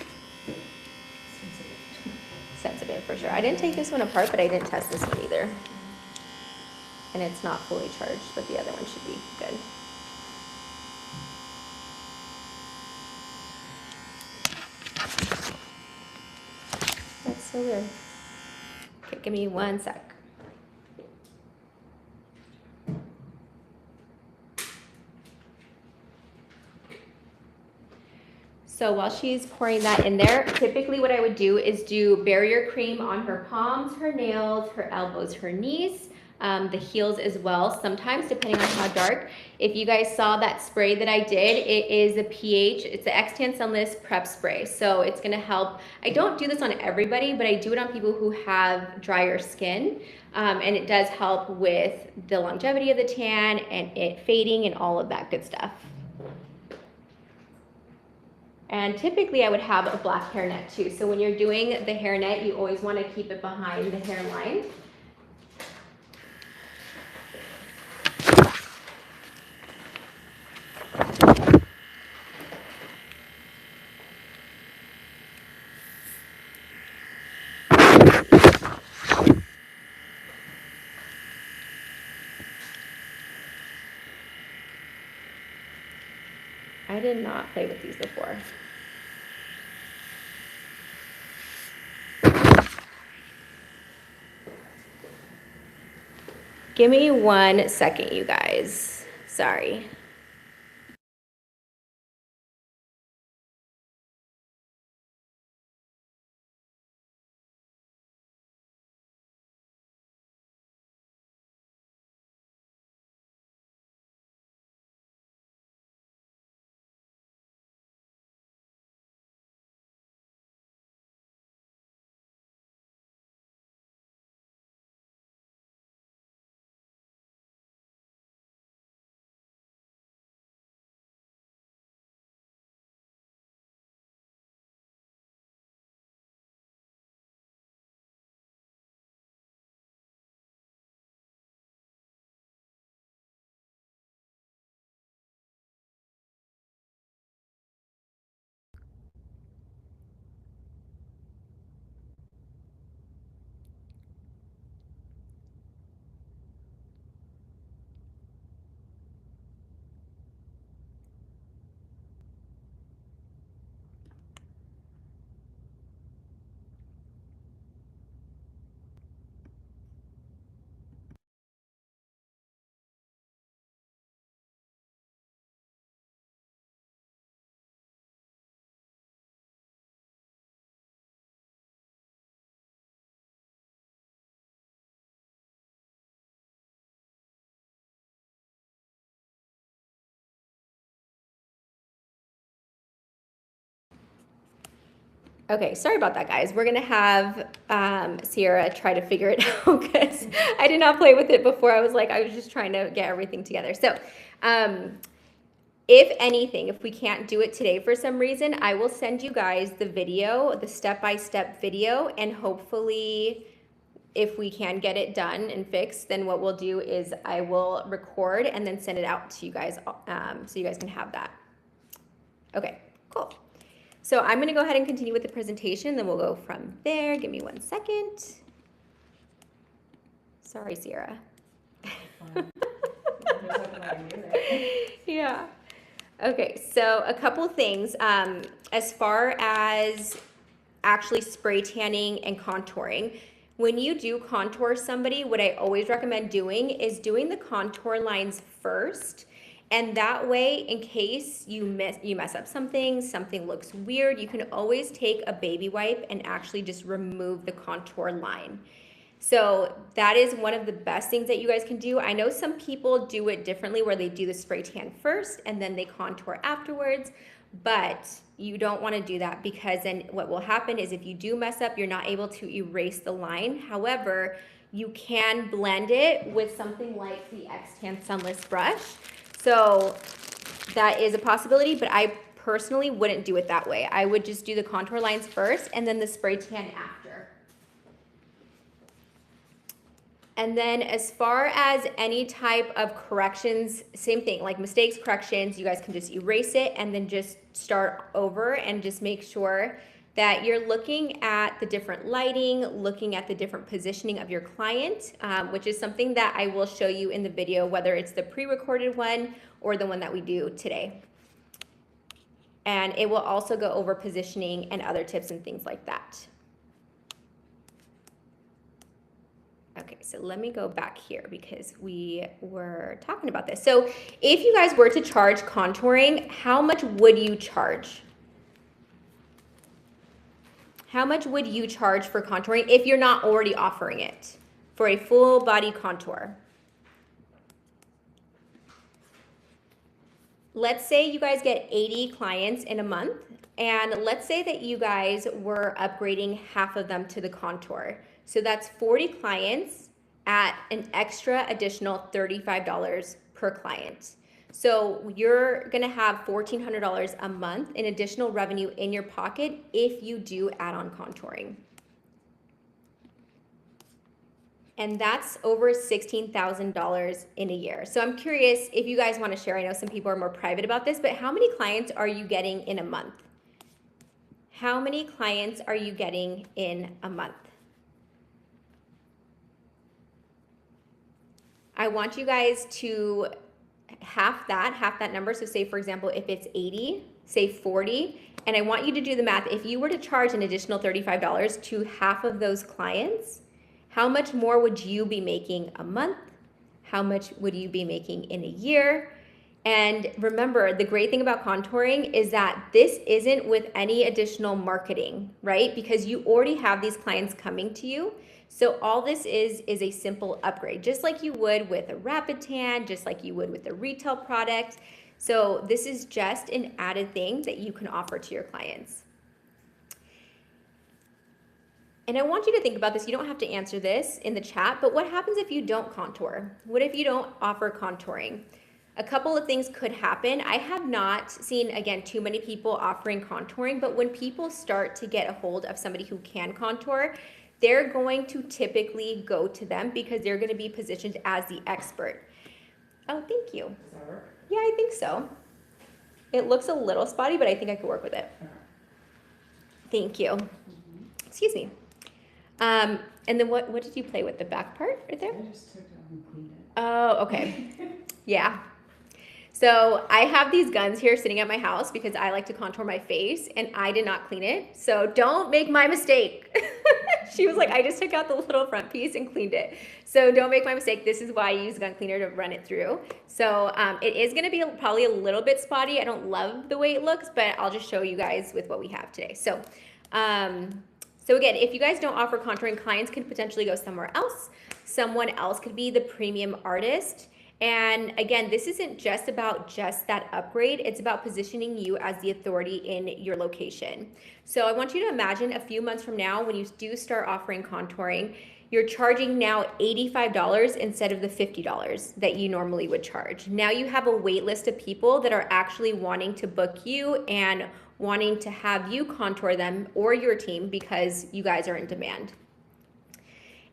Sensitive for sure. I didn't take this one apart, but I didn't test this one either. And it's not fully charged, but the other one should be good. That's so weird. Okay, give me 1 sec. So while she's pouring that in there, typically what I would do is do barrier cream on her palms, her nails, her elbows, her knees, the heels as well, sometimes depending on how dark. If you guys saw that spray that I did, it is a pH, it's the X-Tan Sunless Prep Spray. So it's gonna help. I don't do this on everybody, but I do it on people who have drier skin. And it does help with the longevity of the tan and it fading and all of that good stuff. And typically I would have a black hairnet too. So when you're doing the hairnet, you always want to keep it behind the hairline. I did not play with these before. Give me 1 second, you guys. Sorry. Okay, sorry about that, guys. We're gonna have Sierra try to figure it out because I did not play with it before. I was just trying to get everything together. So, if anything, if we can't do it today for some reason, I will send you guys the video, the step-by-step video, and hopefully if we can get it done and fixed, then what we'll do is I will record and then send it out to you guys so you guys can have that. Okay, cool. So I'm going to go ahead and continue with the presentation, then we'll go from there. Give me 1 second. Sorry, Sierra. Yeah. Okay, so a couple things. As far as actually spray tanning and contouring, when you do contour somebody, what I always recommend doing is doing the contour lines first. And that way, in case you mess up something looks weird, you can always take a baby wipe and actually just remove the contour line. So that is one of the best things that you guys can do. I know some people do it differently where they do the spray tan first and then they contour afterwards, but you don't want to do that because then what will happen is if you do mess up, you're not able to erase the line. However, you can blend it with something like the X-Tan Sunless brush. So that is a possibility, but I personally wouldn't do it that way. I would just do the contour lines first and then the spray tan after. And then as far as any type of corrections, same thing, like mistakes, corrections, you guys can just erase it and then just start over and just make sure that you're looking at the different lighting, looking at the different positioning of your client, which is something that I will show you in the video, whether it's the pre-recorded one or the one that we do today. And it will also go over positioning and other tips and things like that. Okay, so let me go back here because we were talking about this. So if you guys were to charge contouring, how much would you charge? How much would you charge for contouring if you're not already offering it for a full body contour? Let's say you guys get 80 clients in a month, and let's say that you guys were upgrading half of them to the contour. So that's 40 clients at an extra additional $35 per client. So you're gonna have $1,400 a month in additional revenue in your pocket if you do add-on contouring. And that's over $16,000 in a year. So I'm curious if you guys wanna share, I know some people are more private about this, but how many clients are you getting in a month? How many clients are you getting in a month? I want you guys to half that number. So say, for example, if it's 80, say 40, and I want you to do the math. If you were to charge an additional $35 to half of those clients, how much more would you be making a month? How much would you be making in a year? And remember, the great thing about contouring is that this isn't with any additional marketing, right? Because you already have these clients coming to you. So all this is a simple upgrade, just like you would with a Rapid Tan, just like you would with a retail product. So this is just an added thing that you can offer to your clients. And I want you to think about this. You don't have to answer this in the chat, but what happens if you don't contour? What if you don't offer contouring? A couple of things could happen. I have not seen, again, too many people offering contouring, but when people start to get a hold of somebody who can contour, they're going to typically go to them because they're going to be positioned as the expert. Oh, thank you. Does that work? Yeah, I think so. It looks a little spotty, but I think I could work with it. Thank you. Excuse me. And then what did you play with? The back part right there? I just took it and cleaned it. Oh, okay. Yeah. So I have these guns here sitting at my house because I like to contour my face and I did not clean it. So don't make my mistake. She was like, I just took out the little front piece and cleaned it. So don't make my mistake. This is why I use gun cleaner to run it through. So it is going to be probably a little bit spotty. I don't love the way it looks, but I'll just show you guys with what we have today. So, so again, if you guys don't offer contouring, clients can potentially go somewhere else. Someone else could be the premium artist. And again, this isn't just about just that upgrade. It's about positioning you as the authority in your location. So I want you to imagine a few months from now, when you do start offering contouring, you're charging now $85 instead of the $50 that you normally would charge. Now you have a wait list of people that are actually wanting to book you and wanting to have you contour them or your team because you guys are in demand.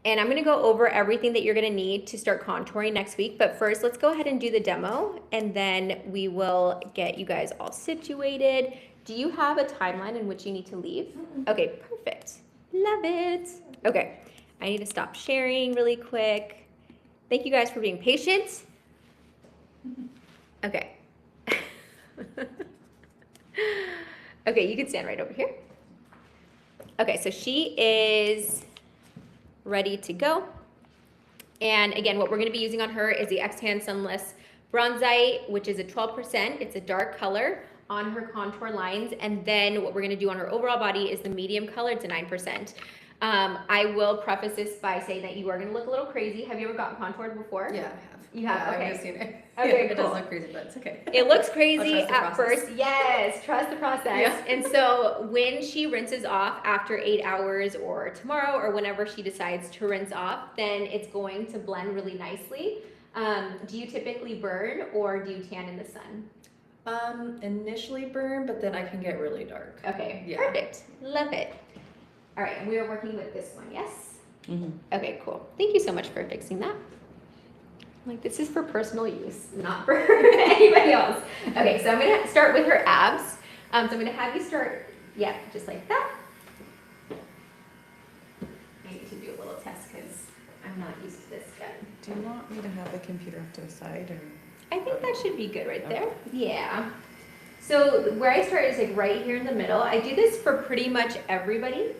And I'm gonna go over everything that you're gonna need to start contouring next week. But first, let's go ahead and do the demo, and then we will get you guys all situated. Do you have a timeline in which you need to leave? Mm-mm. Okay, perfect. Love it. Okay, I need to stop sharing really quick. Thank you guys for being patient. Okay. Okay, you can stand right over here. Okay, so she is ready to go. And again, what we're going to be using on her is the X-Tan Sunless Bronzite, which is a 12%. It's a dark color on her contour lines. And then what we're going to do on her overall body is the medium color. It's a 9%. I will preface this by saying that you are going to look a little crazy. Have you ever gotten contoured before? Yeah, I have. You have? Yeah, Okay. I've just seen it. Okay, Yeah, it cool. does look crazy, but it's okay. It looks I'll crazy trust the at process. first. Yes, trust the process. Yeah. And so when she rinses off after 8 hours or tomorrow or whenever she decides to rinse off, then it's going to blend really nicely. Do you typically burn or do you tan in the sun? Initially burn, but then I can get really dark. Okay, Yeah. perfect. Love it. All right, and we are working with this one, yes? Mm-hmm. Okay, cool. Thank you so much for fixing that. Like, this is for personal use, not for anybody else. Okay, so I'm gonna start with her abs. So I'm gonna have you start, yeah, just like that. I need to do a little test because I'm not used to this gun. Do you want me to have the computer off to the side or? I think that should be good right there. Yeah. So where I start is like right here in the middle. I do this for pretty much everybody.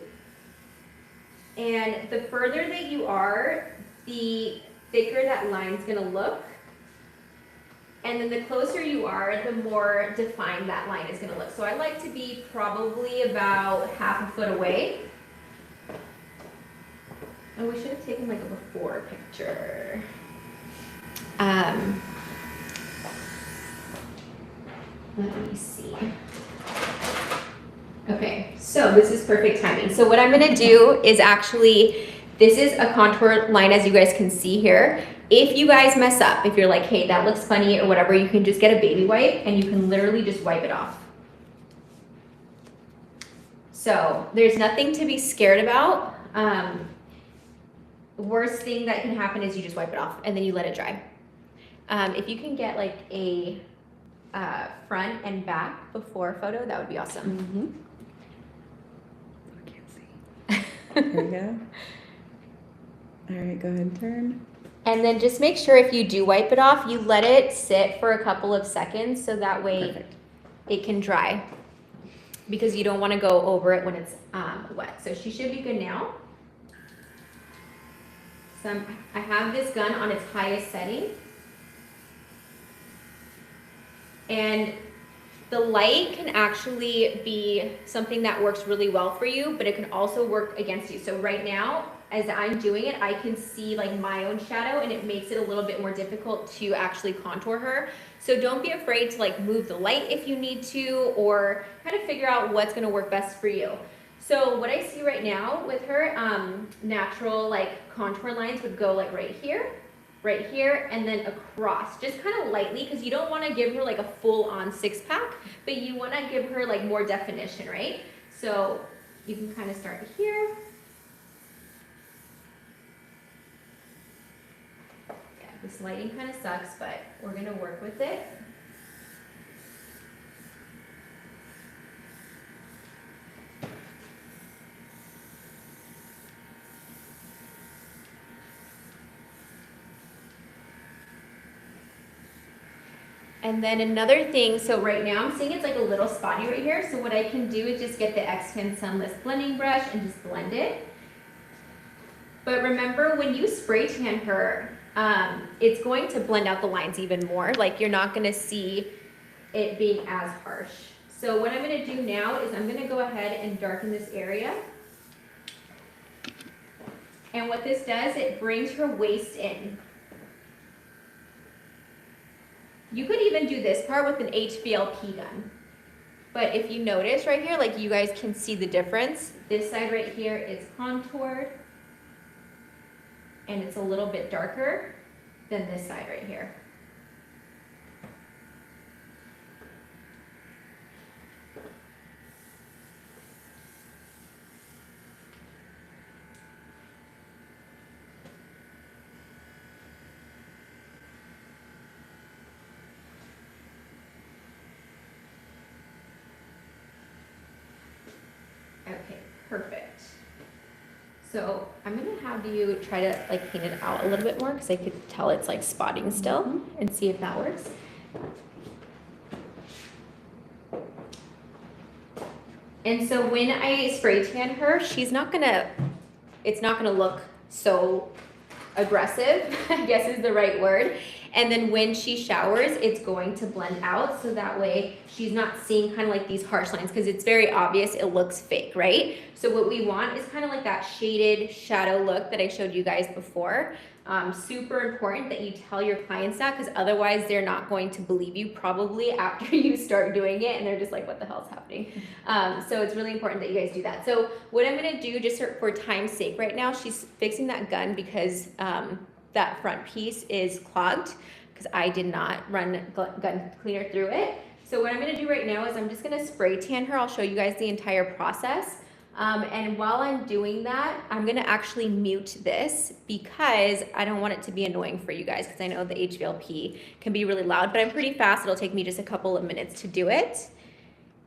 And the further that you are, the thicker that line's gonna look. And then the closer you are, the more defined that line is gonna look. So I like to be probably about half a foot away. Oh, we should have taken like a before picture. Let me see. Okay, so this is perfect timing. So what I'm gonna do is actually, this is a contour line as you guys can see here. If you guys mess up, if you're like, hey, that looks funny or whatever, you can just get a baby wipe and you can literally just wipe it off. So there's nothing to be scared about. The worst thing that can happen is you just wipe it off and then you let it dry. If you can get like a front and back before photo, that would be awesome. Mm-hmm. I can't see. Here we go. All right, go ahead and turn. And then just make sure if you do wipe it off, you let it sit for a couple of seconds so that way Perfect. it can dry. Because you don't want to go over it when it's wet. So she should be good now. So I have this gun on its highest setting. And the light can actually be something that works really well for you, but it can also work against you. So right now, as I'm doing it, I can see like my own shadow and it makes it a little bit more difficult to actually contour her. So don't be afraid to like move the light if you need to, or kind of figure out what's gonna work best for you. So what I see right now with her, natural like contour lines would go like right here, and then across, just kind of lightly, because you don't want to give her like a full-on six-pack, but you want to give her like more definition, right? So you can kind of start here. Yeah, this lighting kind of sucks, but we're going to work with it. And then another thing, so right now I'm seeing it's like a little spotty right here. So what I can do is just get the X-Tan Sunless blending brush and just blend it. But remember, when you spray tan her, it's going to blend out the lines even more. Like you're not gonna see it being as harsh. So what I'm gonna do now is I'm gonna go ahead and darken this area. And what this does, it brings her waist in. You could even do this part with an HVLP gun. But if you notice right here, like you guys can see the difference. This side right here is contoured and it's a little bit darker than this side right here. Okay, perfect. So I'm gonna have you try to like clean it out a little bit more because I could tell it's like spotting still and see if that works. And so when I spray tan her, it's not gonna look so aggressive, I guess is the right word. And then when she showers, it's going to blend out so that way she's not seeing kind of like these harsh lines because it's very obvious it looks fake, right? So what we want is kind of like that shaded shadow look that I showed you guys before. Super important that you tell your clients that because otherwise they're not going to believe you probably after you start doing it and they're just like, what the hell is happening? So it's really important that you guys do that. So what I'm gonna do just for time's sake right now, she's fixing that gun because that front piece is clogged because I did not run gun cleaner through it. So what I'm gonna do right now is I'm just gonna spray tan her. I'll show you guys the entire process. And while I'm doing that, I'm gonna actually mute this because I don't want it to be annoying for you guys because I know the HVLP can be really loud, but I'm pretty fast. It'll take me just a couple of minutes to do it.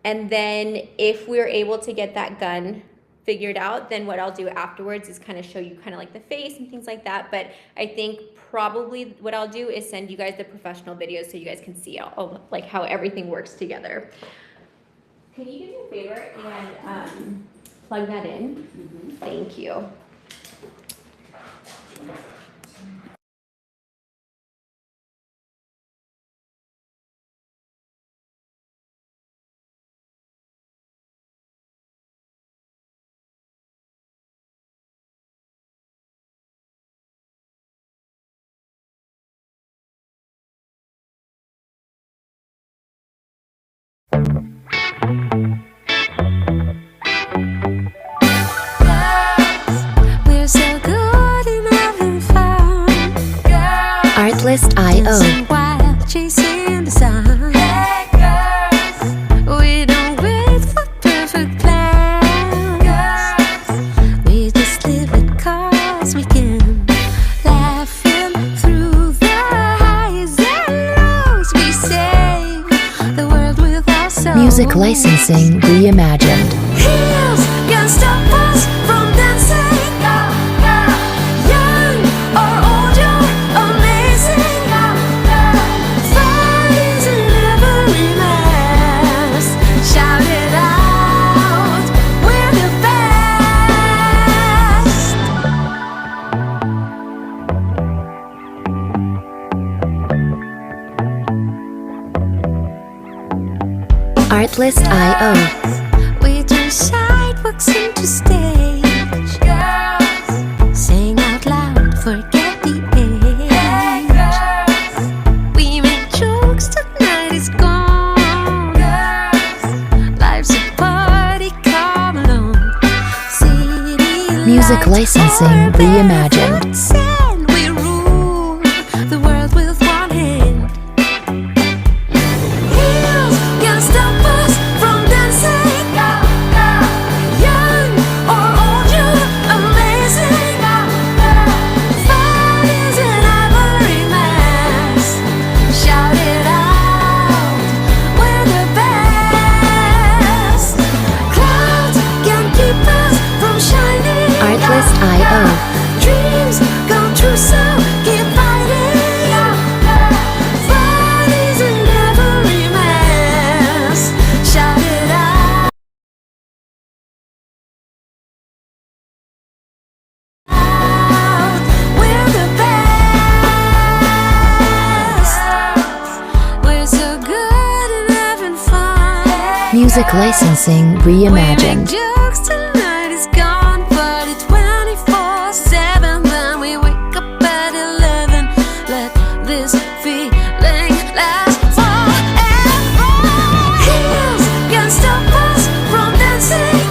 And then if we're able to get that gun figured out, then what I'll do afterwards is kind of show you kind of like the face and things like that. But I think probably what I'll do is send you guys the professional videos so you guys can see all like how everything works together. Can you do me a favor and plug that in? Thank you. Artlist.io. Wild, chasing the sun. Hey girls, we don't wait for perfect plans. Girls, we just live it 'cause we can. Laughing through the highs and lows, we save the world with our souls. Music licensing reimagined. Heels can't stop us from dancing. Young or old, you're amazing. Fun is in every mess. Shout it out, we're the best. Artlist.io. We turn sidewalks into stage. Girls, sing out loud, forget the age. We make jokes, tonight is gone. Girls, life's a party, come along. City Music lights licensing are reimagined. barefoot sand. We rule the world with one hand. Heels can't stop us from dancing. Young or old, you're amazing. Fun is in every mess. Shout it out, we're the best. Clouds can't keep us from shining. Artlist.io. Dreams come true, so keep fighting. Fun is in every mess. Shout it out, we're the best. We're so good at having fun. Music licensing reimagined. We make jokes, tonight is gone, party 24/7. Then we wake up at 11. Let this feeling last forever. Heels can't stop us from dancing.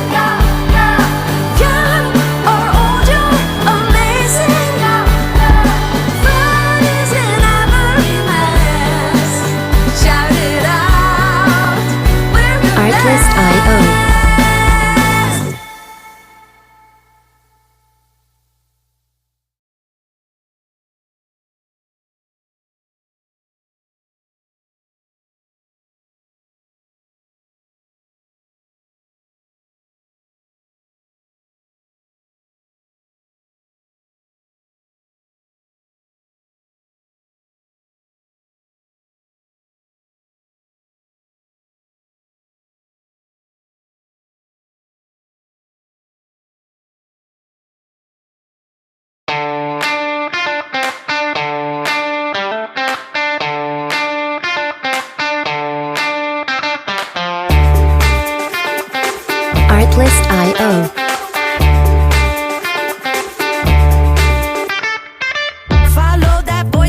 Young or old, you're amazing. Fun is in every mess. Shout it out, we're the Artlist.io. best.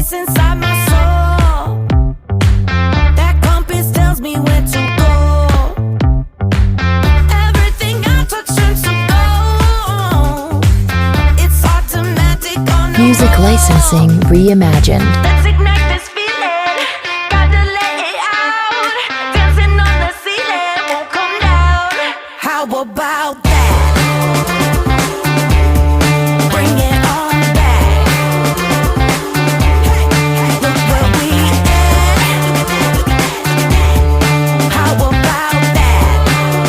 voice inside my soul. That compass tells me where to go. Everything I touch turns to gold. It's automatic on the Music road. licensing reimagined. Let's ignite this feeling. Gotta let it out. Dancing on the ceiling won't come down. How about that? Bring it on back. Hey, hey, look where we at. How about that?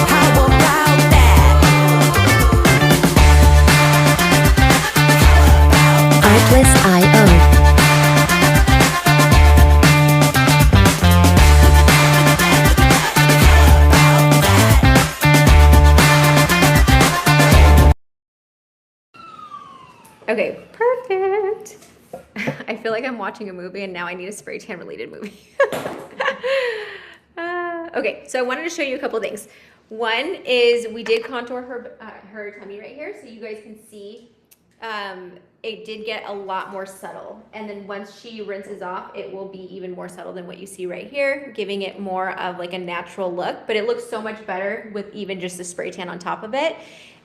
How about that? Artlist.io. Okay, perfect. I feel like I'm watching a movie and now I need a spray tan related movie. Okay, so I wanted to show you a couple things. One is we did contour her tummy right here, so you guys can see it did get a lot more subtle. And then once she rinses off, it will be even more subtle than what you see right here, giving it more of like a natural look. But it looks so much better with even just the spray tan on top of it.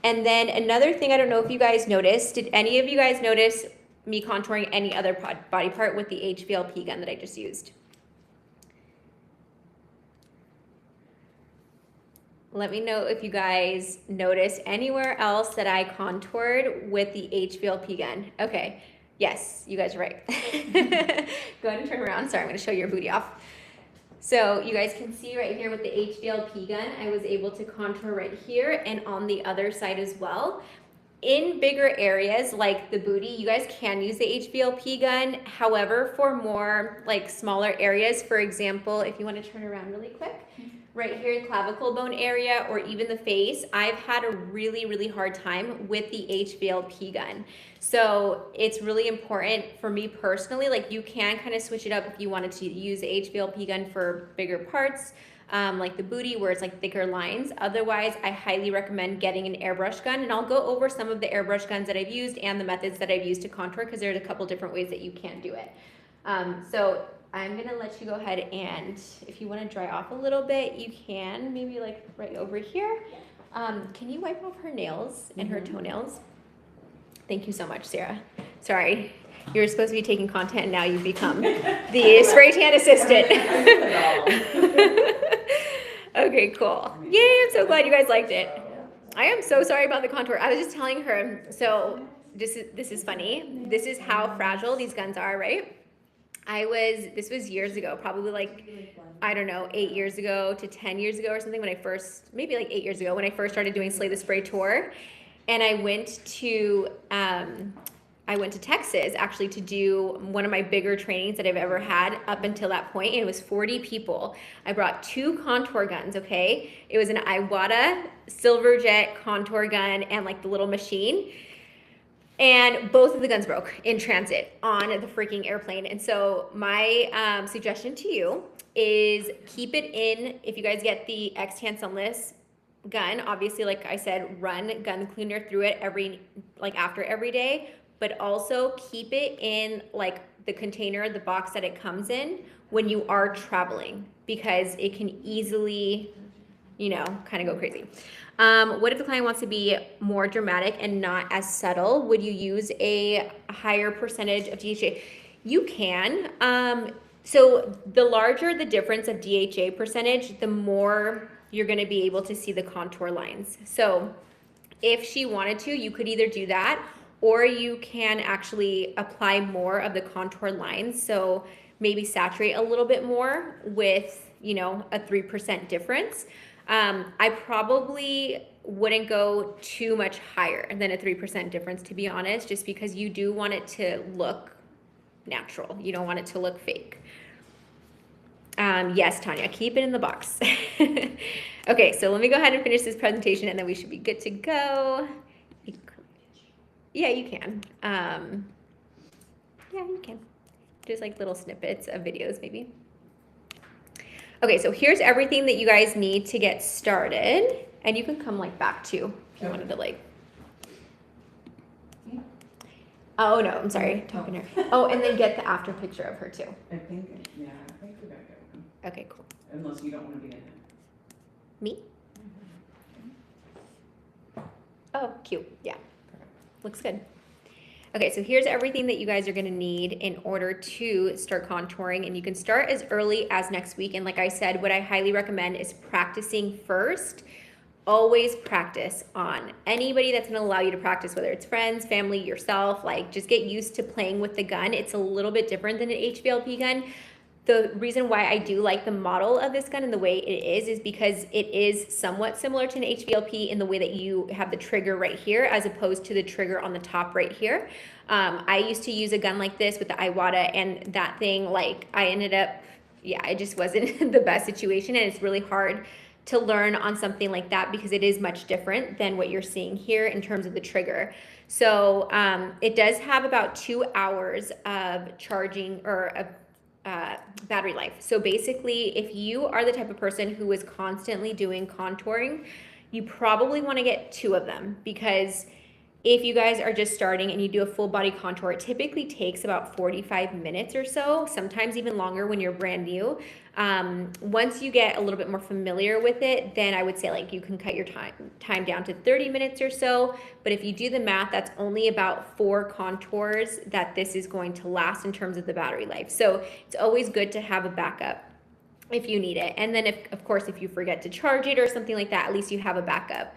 And then another thing, I don't know if you guys noticed, did any of you guys notice me contouring any other body part with the HVLP gun that I just used? Let me know if you guys noticed anywhere else that I contoured with the HVLP gun. Okay, yes, you guys are right. Go ahead and turn around. Sorry, I'm gonna show your booty off. So you guys can see right here with the HVLP gun, I was able to contour right here and on the other side as well. In bigger areas like the booty, you guys can use the HVLP gun. However, for more like smaller areas, for example, if you want to turn around really quick, right here, clavicle bone area or even the face, I've had a really, really hard time with the HVLP gun. So it's really important for me personally, like you can kind of switch it up if you wanted to use the HVLP gun for bigger parts, like the booty where it's like thicker lines. Otherwise, I highly recommend getting an airbrush gun, and I'll go over some of the airbrush guns that I've used and the methods that I've used to contour because there's a couple different ways that you can do it. So I'm gonna let you go ahead and if you want to dry off a little bit, you can, maybe like right over here. Can you wipe off her nails and her toenails? Thank you so much, Sarah. Sorry, you were supposed to be taking content and now you've become the spray tan assistant. Okay, cool. Yay, I'm so glad you guys liked it. I am so sorry about the contour. I was just telling her, so this is funny. This is how fragile these guns are, right? This was years ago, probably like, I don't know, 8 years ago to 10 years ago or something when I first, maybe like 8 years ago when I first started doing Slay the Spray tour. And I went to Texas actually to do one of my bigger trainings that I've ever had up until that point. And it was 40 people. I brought 2 contour guns, okay? It was an Iwata Silverjet contour gun and like the little machine. And both of the guns broke in transit on the freaking airplane. And so my suggestion to you is keep it in, if you guys get the X-Tan Sunless gun, obviously, like I said, run gun cleaner through it after every day, but also keep it in like the container, the box that it comes in when you are traveling, because it can easily, kind of go crazy. What if the client wants to be more dramatic and not as subtle? Would you use a higher percentage of DHA? You can. So the larger the difference of DHA percentage, the more you're going to be able to see the contour lines. So if she wanted to, you could either do that, or you can actually apply more of the contour lines. So maybe saturate a little bit more with, a 3% difference. I probably wouldn't go too much higher than a 3% difference, to be honest, just because you do want it to look natural. You don't want it to look fake. Yes, Tanya, keep it in the box. Okay, so let me go ahead and finish this presentation and then we should be good to go. Yeah, you can. Yeah, you can. Just like little snippets of videos maybe. Okay, so here's everything that you guys need to get started. And you can come like back too, if you wanted to like. Oh no, I'm sorry, talking to her. Oh, and then get the after picture of her too. I think we gotta get one, Okay, cool. unless you don't wanna be in it. Me? Oh, cute. Yeah. Looks good. Okay, so here's everything that you guys are gonna need in order to start contouring, and you can start as early as next week. And like I said, what I highly recommend is practicing first. Always practice on anybody that's gonna allow you to practice, whether it's friends, family, yourself. Like, just get used to playing with the gun. It's a little bit different than an HVLP gun. The reason why I do like the model of this gun and the way it is because it is somewhat similar to an HVLP in the way that you have the trigger right here as opposed to the trigger on the top right here. I used to use a gun like this with the Iwata, and that thing, like, I ended up, yeah, it just wasn't the best situation, and it's really hard to learn on something like that because it is much different than what you're seeing here in terms of the trigger. So it does have about 2 hours of charging or of battery life. So basically, if you are the type of person who is constantly doing contouring, you probably want to get 2 of them, because if you guys are just starting and you do a full body contour, it typically takes about 45 minutes or so, sometimes even longer when you're brand new. Once you get a little bit more familiar with it, then I would say like you can cut your time down to 30 minutes or so. But if you do the math, that's only about 4 contours that this is going to last in terms of the battery life. So it's always good to have a backup if you need it. And then of course, if you forget to charge it or something like that, at least you have a backup.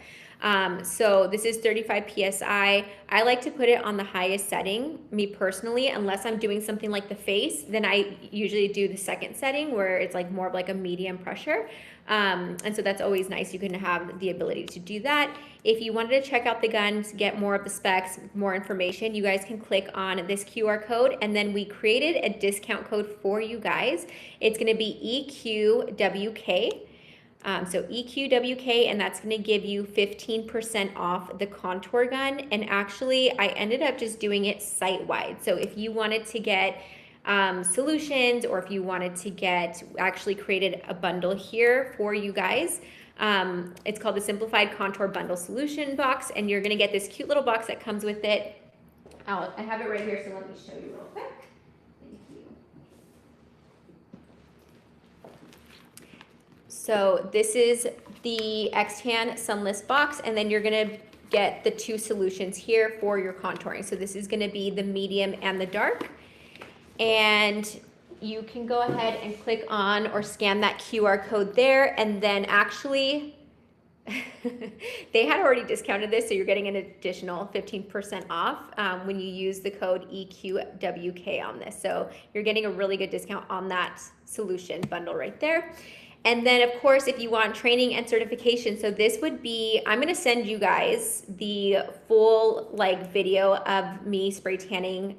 So this is 35 PSI. I like to put it on the highest setting, me personally, unless I'm doing something like the face, then I usually do the second setting where it's like more of like a medium pressure. And so that's always nice. You can have the ability to do that. If you wanted to check out the guns, get more of the specs, more information, you guys can click on this QR code, and then we created a discount code for you guys. It's going to be EQWK. So EQWK, and that's going to give you 15% off the contour gun. And actually, I ended up just doing it site-wide. So if you wanted to get solutions, or if you wanted to get, actually created a bundle here for you guys. It's called the Simplified Contour Bundle Solution Box, and you're going to get this cute little box that comes with it. I have it right here, so let me show you real quick. So this is the X-Tan Sunless box, and then you're gonna get the 2 solutions here for your contouring. So this is gonna be the medium and the dark. And you can go ahead and click on or scan that QR code there, and then actually, they had already discounted this, so you're getting an additional 15% off when you use the code EQWK on this. So you're getting a really good discount on that solution bundle right there. And then, of course, if you want training and certification, so this would be, I'm going to send you guys the full like video of me spray tanning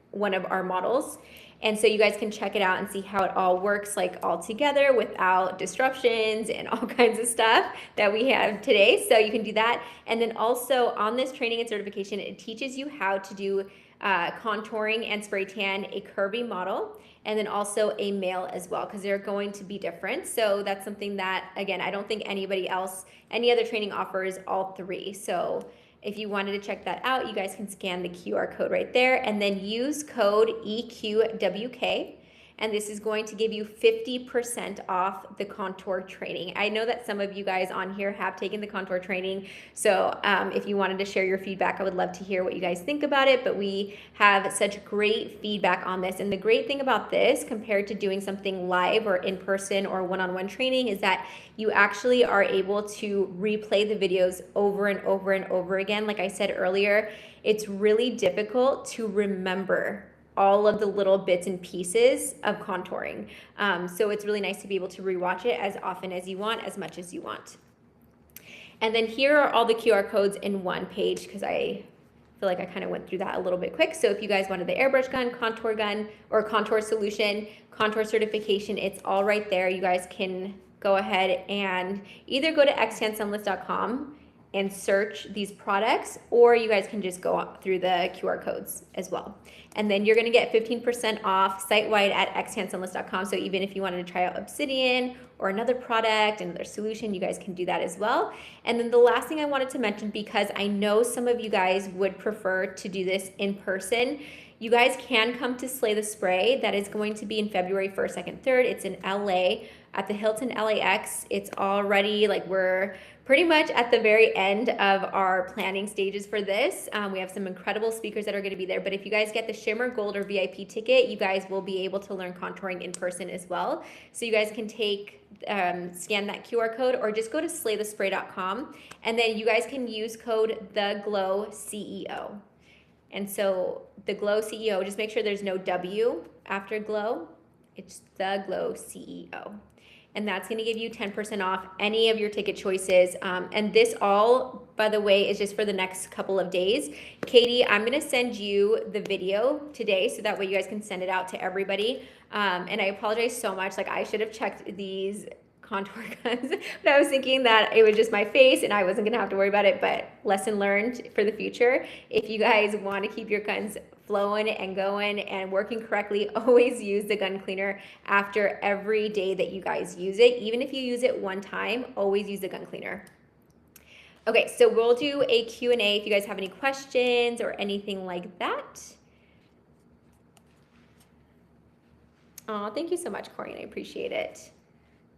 one of our models. And so you guys can check it out and see how it all works like all together without disruptions and all kinds of stuff that we have today. So you can do that. And then also on this training and certification, it teaches you how to do contouring and spray tan a curvy model, and then also a male as well, because they're going to be different. So that's something that, again, I don't think anybody else, any other training offers all 3. So if you wanted to check that out, you guys can scan the QR code right there, and then use code EQWK. And this is going to give you 50% off the contour training. I know that some of you guys on here have taken the contour training. So if you wanted to share your feedback, I would love to hear what you guys think about it. But we have such great feedback on this. And the great thing about this, compared to doing something live or in person or one-on-one training, is that you actually are able to replay the videos over and over and over again. Like I said earlier, it's really difficult to remember all of the little bits and pieces of contouring. So it's really nice to be able to rewatch it as often as you want, as much as you want. And then here are all the QR codes in one page, because I feel like I kind of went through that a little bit quick. So if you guys wanted the airbrush gun, or contour solution, contour certification, it's all right there. You guys can go ahead and either go to xtansunless.com and search these products, or you guys can just go up through the QR codes as well. And then you're gonna get 15% off site-wide at xhandsunless.com. So even if you wanted to try out Obsidian or another product, another solution, you guys can do that as well. And then the last thing I wanted to mention, because I know some of you guys would prefer to do this in person, you guys can come to Slay the Spray. That is going to be in February 1st, 2nd, 3rd. It's in LA at the Hilton LAX. It's already like we're pretty much at the very end of our planning stages for this. We have some incredible speakers that are going to be there. But if you guys get the Shimmer Gold or VIP ticket, you guys will be able to learn contouring in person as well. So you guys can scan that QR code or just go to slaythespray.com, and then you guys can use code THEGLOWCEO. And so the Glow CEO, just make sure there's no W after Glow. It's the Glow CEO. And that's going to give you 10% off any of your ticket choices. And this all, by the way, is just for the next couple of days. Katie, I'm going to send you the video today so that way you guys can send it out to everybody. And I apologize so much. Like, I should have checked these contour guns, but I was thinking that it was just my face and I wasn't gonna have to worry about it. But lesson learned for the future, if you guys want to keep your guns flowing and going and working correctly, always use the gun cleaner after every day that you guys use it. Even if you use it one time, always use the gun cleaner. Okay, so we'll do a Q&A if you guys have any questions or anything like that. Oh, thank you so much, Corian. I appreciate it.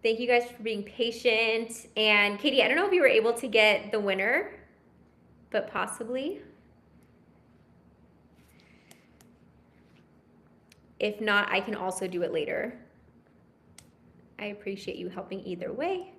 Thank you guys for being patient. And Katie, I don't know if you were able to get the winner, but possibly. If not, I can also do it later. I appreciate you helping either way.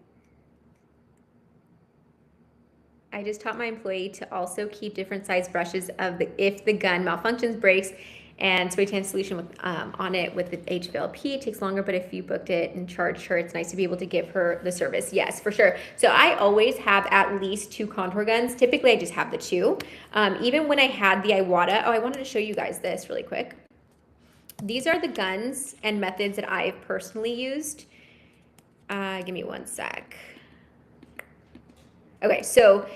I just taught my employee to also keep different size brushes if the gun malfunctions, breaks, and spray tan solution with, on it with the HVLP. It takes longer, but if you booked it and charged her, it's nice to be able to give her the service. Yes, for sure. So I always have at least 2 contour guns. Typically, I just have the 2. Even when I had the Iwata, I wanted to show you guys this really quick. These are the guns and methods that I've personally used. Give me one sec. Okay, so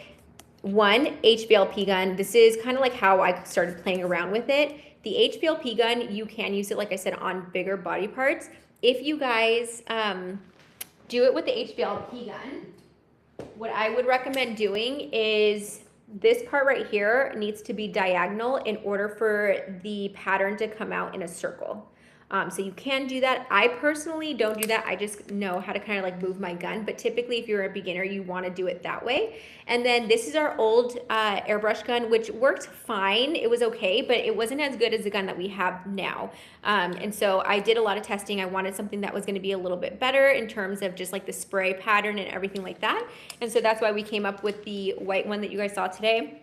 one HVLP gun. This is kind of like how I started playing around with it. The HVLP gun, you can use it, like I said, on bigger body parts. If you guys do it with the HVLP gun, what I would recommend doing is this part right here needs to be diagonal in order for the pattern to come out in a circle. So you can do that. I personally don't do that. I just know how to kind of like move my gun. But typically, if you're a beginner, you want to do it that way. And then this is our old airbrush gun, which worked fine. It was okay, but it wasn't as good as the gun that we have now. And so I did a lot of testing. I wanted something that was going to be a little bit better in terms of just like the spray pattern and everything like that. And so that's why we came up with the white one that you guys saw today.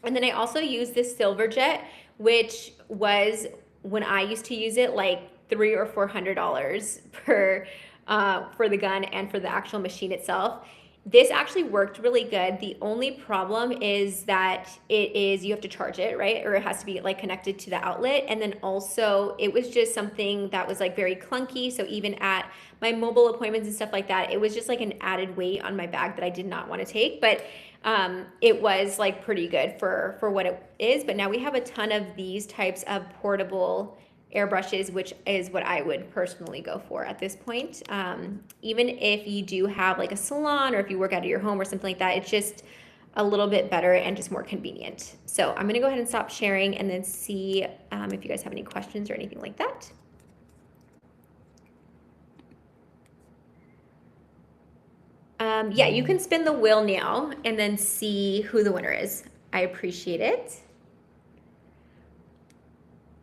And then I also used this Silverjet, which was, when I used to use it, like $300 or $400 for the gun and for the actual machine itself. This actually worked really good. The only problem is that you have to charge it, right? Or it has to be like connected to the outlet. And then also it was just something that was like very clunky. So even at my mobile appointments and stuff like that, it was just like an added weight on my bag that I did not want to take. But it was like pretty good for what it is. But now we have a ton of these types of portable airbrushes, which is what I would personally go for at this point. Even if you do have like a salon or if you work out of your home or something like that, it's just a little bit better and just more convenient. So I'm gonna go ahead and stop sharing and then see if you guys have any questions or anything like that. Yeah, you can spin the wheel now and then see who the winner is. I appreciate it.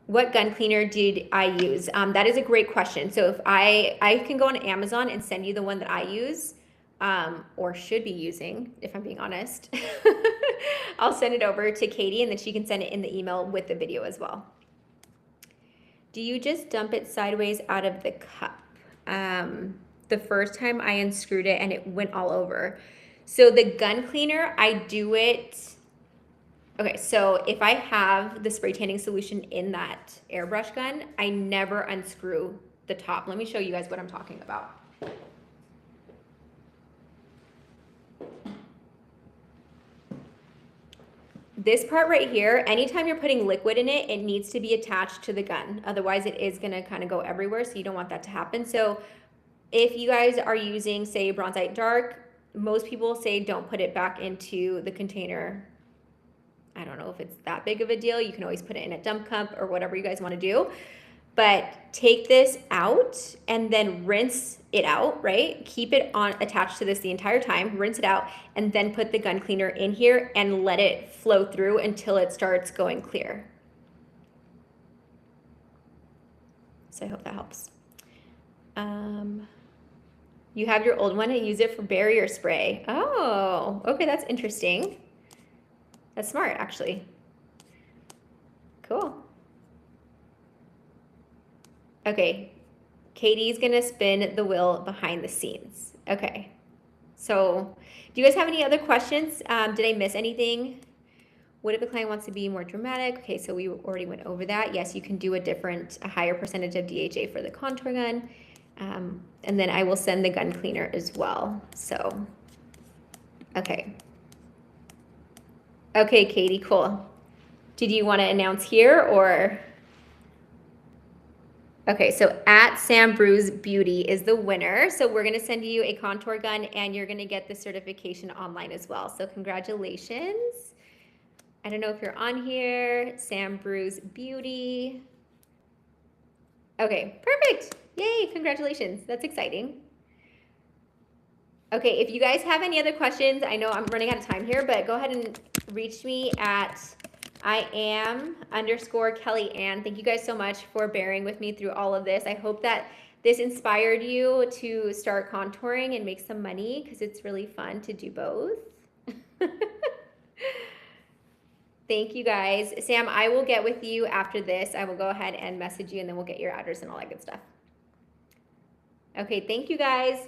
What gun cleaner did I use? That is a great question. So if I can go on Amazon and send you the one that I use, or should be using, if I'm being honest. I'll send it over to Katie and then she can send it in the email with the video as well. Do you just dump it sideways out of the cup? The first time I unscrewed it and it went all over. So the gun cleaner, I do it. Okay, so if I have the spray tanning solution in that airbrush gun, I never unscrew the top. Let me show you guys what I'm talking about. this part right here, anytime you're putting liquid in it, it needs to be attached to the gun. Otherwise it is gonna kind of go everywhere, so you don't want that to happen. So if you guys are using, say, Bronzite Dark, most people say don't put it back into the container. I don't know if it's that big of a deal. You can always put it in a dump cup or whatever you guys want to do. But take this out and then rinse it out, right? Keep it on attached to this the entire time, rinse it out, and then put the gun cleaner in here and let it flow through until it starts going clear. So I hope that helps. You have your old one and use it for barrier spray. Oh, okay, that's interesting. That's smart, actually. Cool. Okay, Katie's gonna spin the wheel behind the scenes. Okay, so do you guys have any other questions? Did I miss anything? What if a client wants to be more dramatic? Okay, so we already went over that. Yes, you can do a higher percentage of DHA for the contour gun. And then I will send the gun cleaner as well. So, okay. Okay, Katie, cool. Did you want to announce here or? Okay, so at Sam Bruce Beauty is the winner. So we're going to send you a contour gun and you're going to get the certification online as well. So congratulations. I don't know if you're on here. Sam Bruce Beauty. Okay, perfect. Yay, congratulations. That's exciting. Okay, if you guys have any other questions, I know I'm running out of time here, but go ahead and reach me at @IAM_Kelly Ann. Thank you guys so much for bearing with me through all of this. I hope that this inspired you to start contouring and make some money because it's really fun to do both. Thank you guys. Sam, I will get with you after this. I will go ahead and message you and then we'll get your address and all that good stuff. Okay, thank you guys.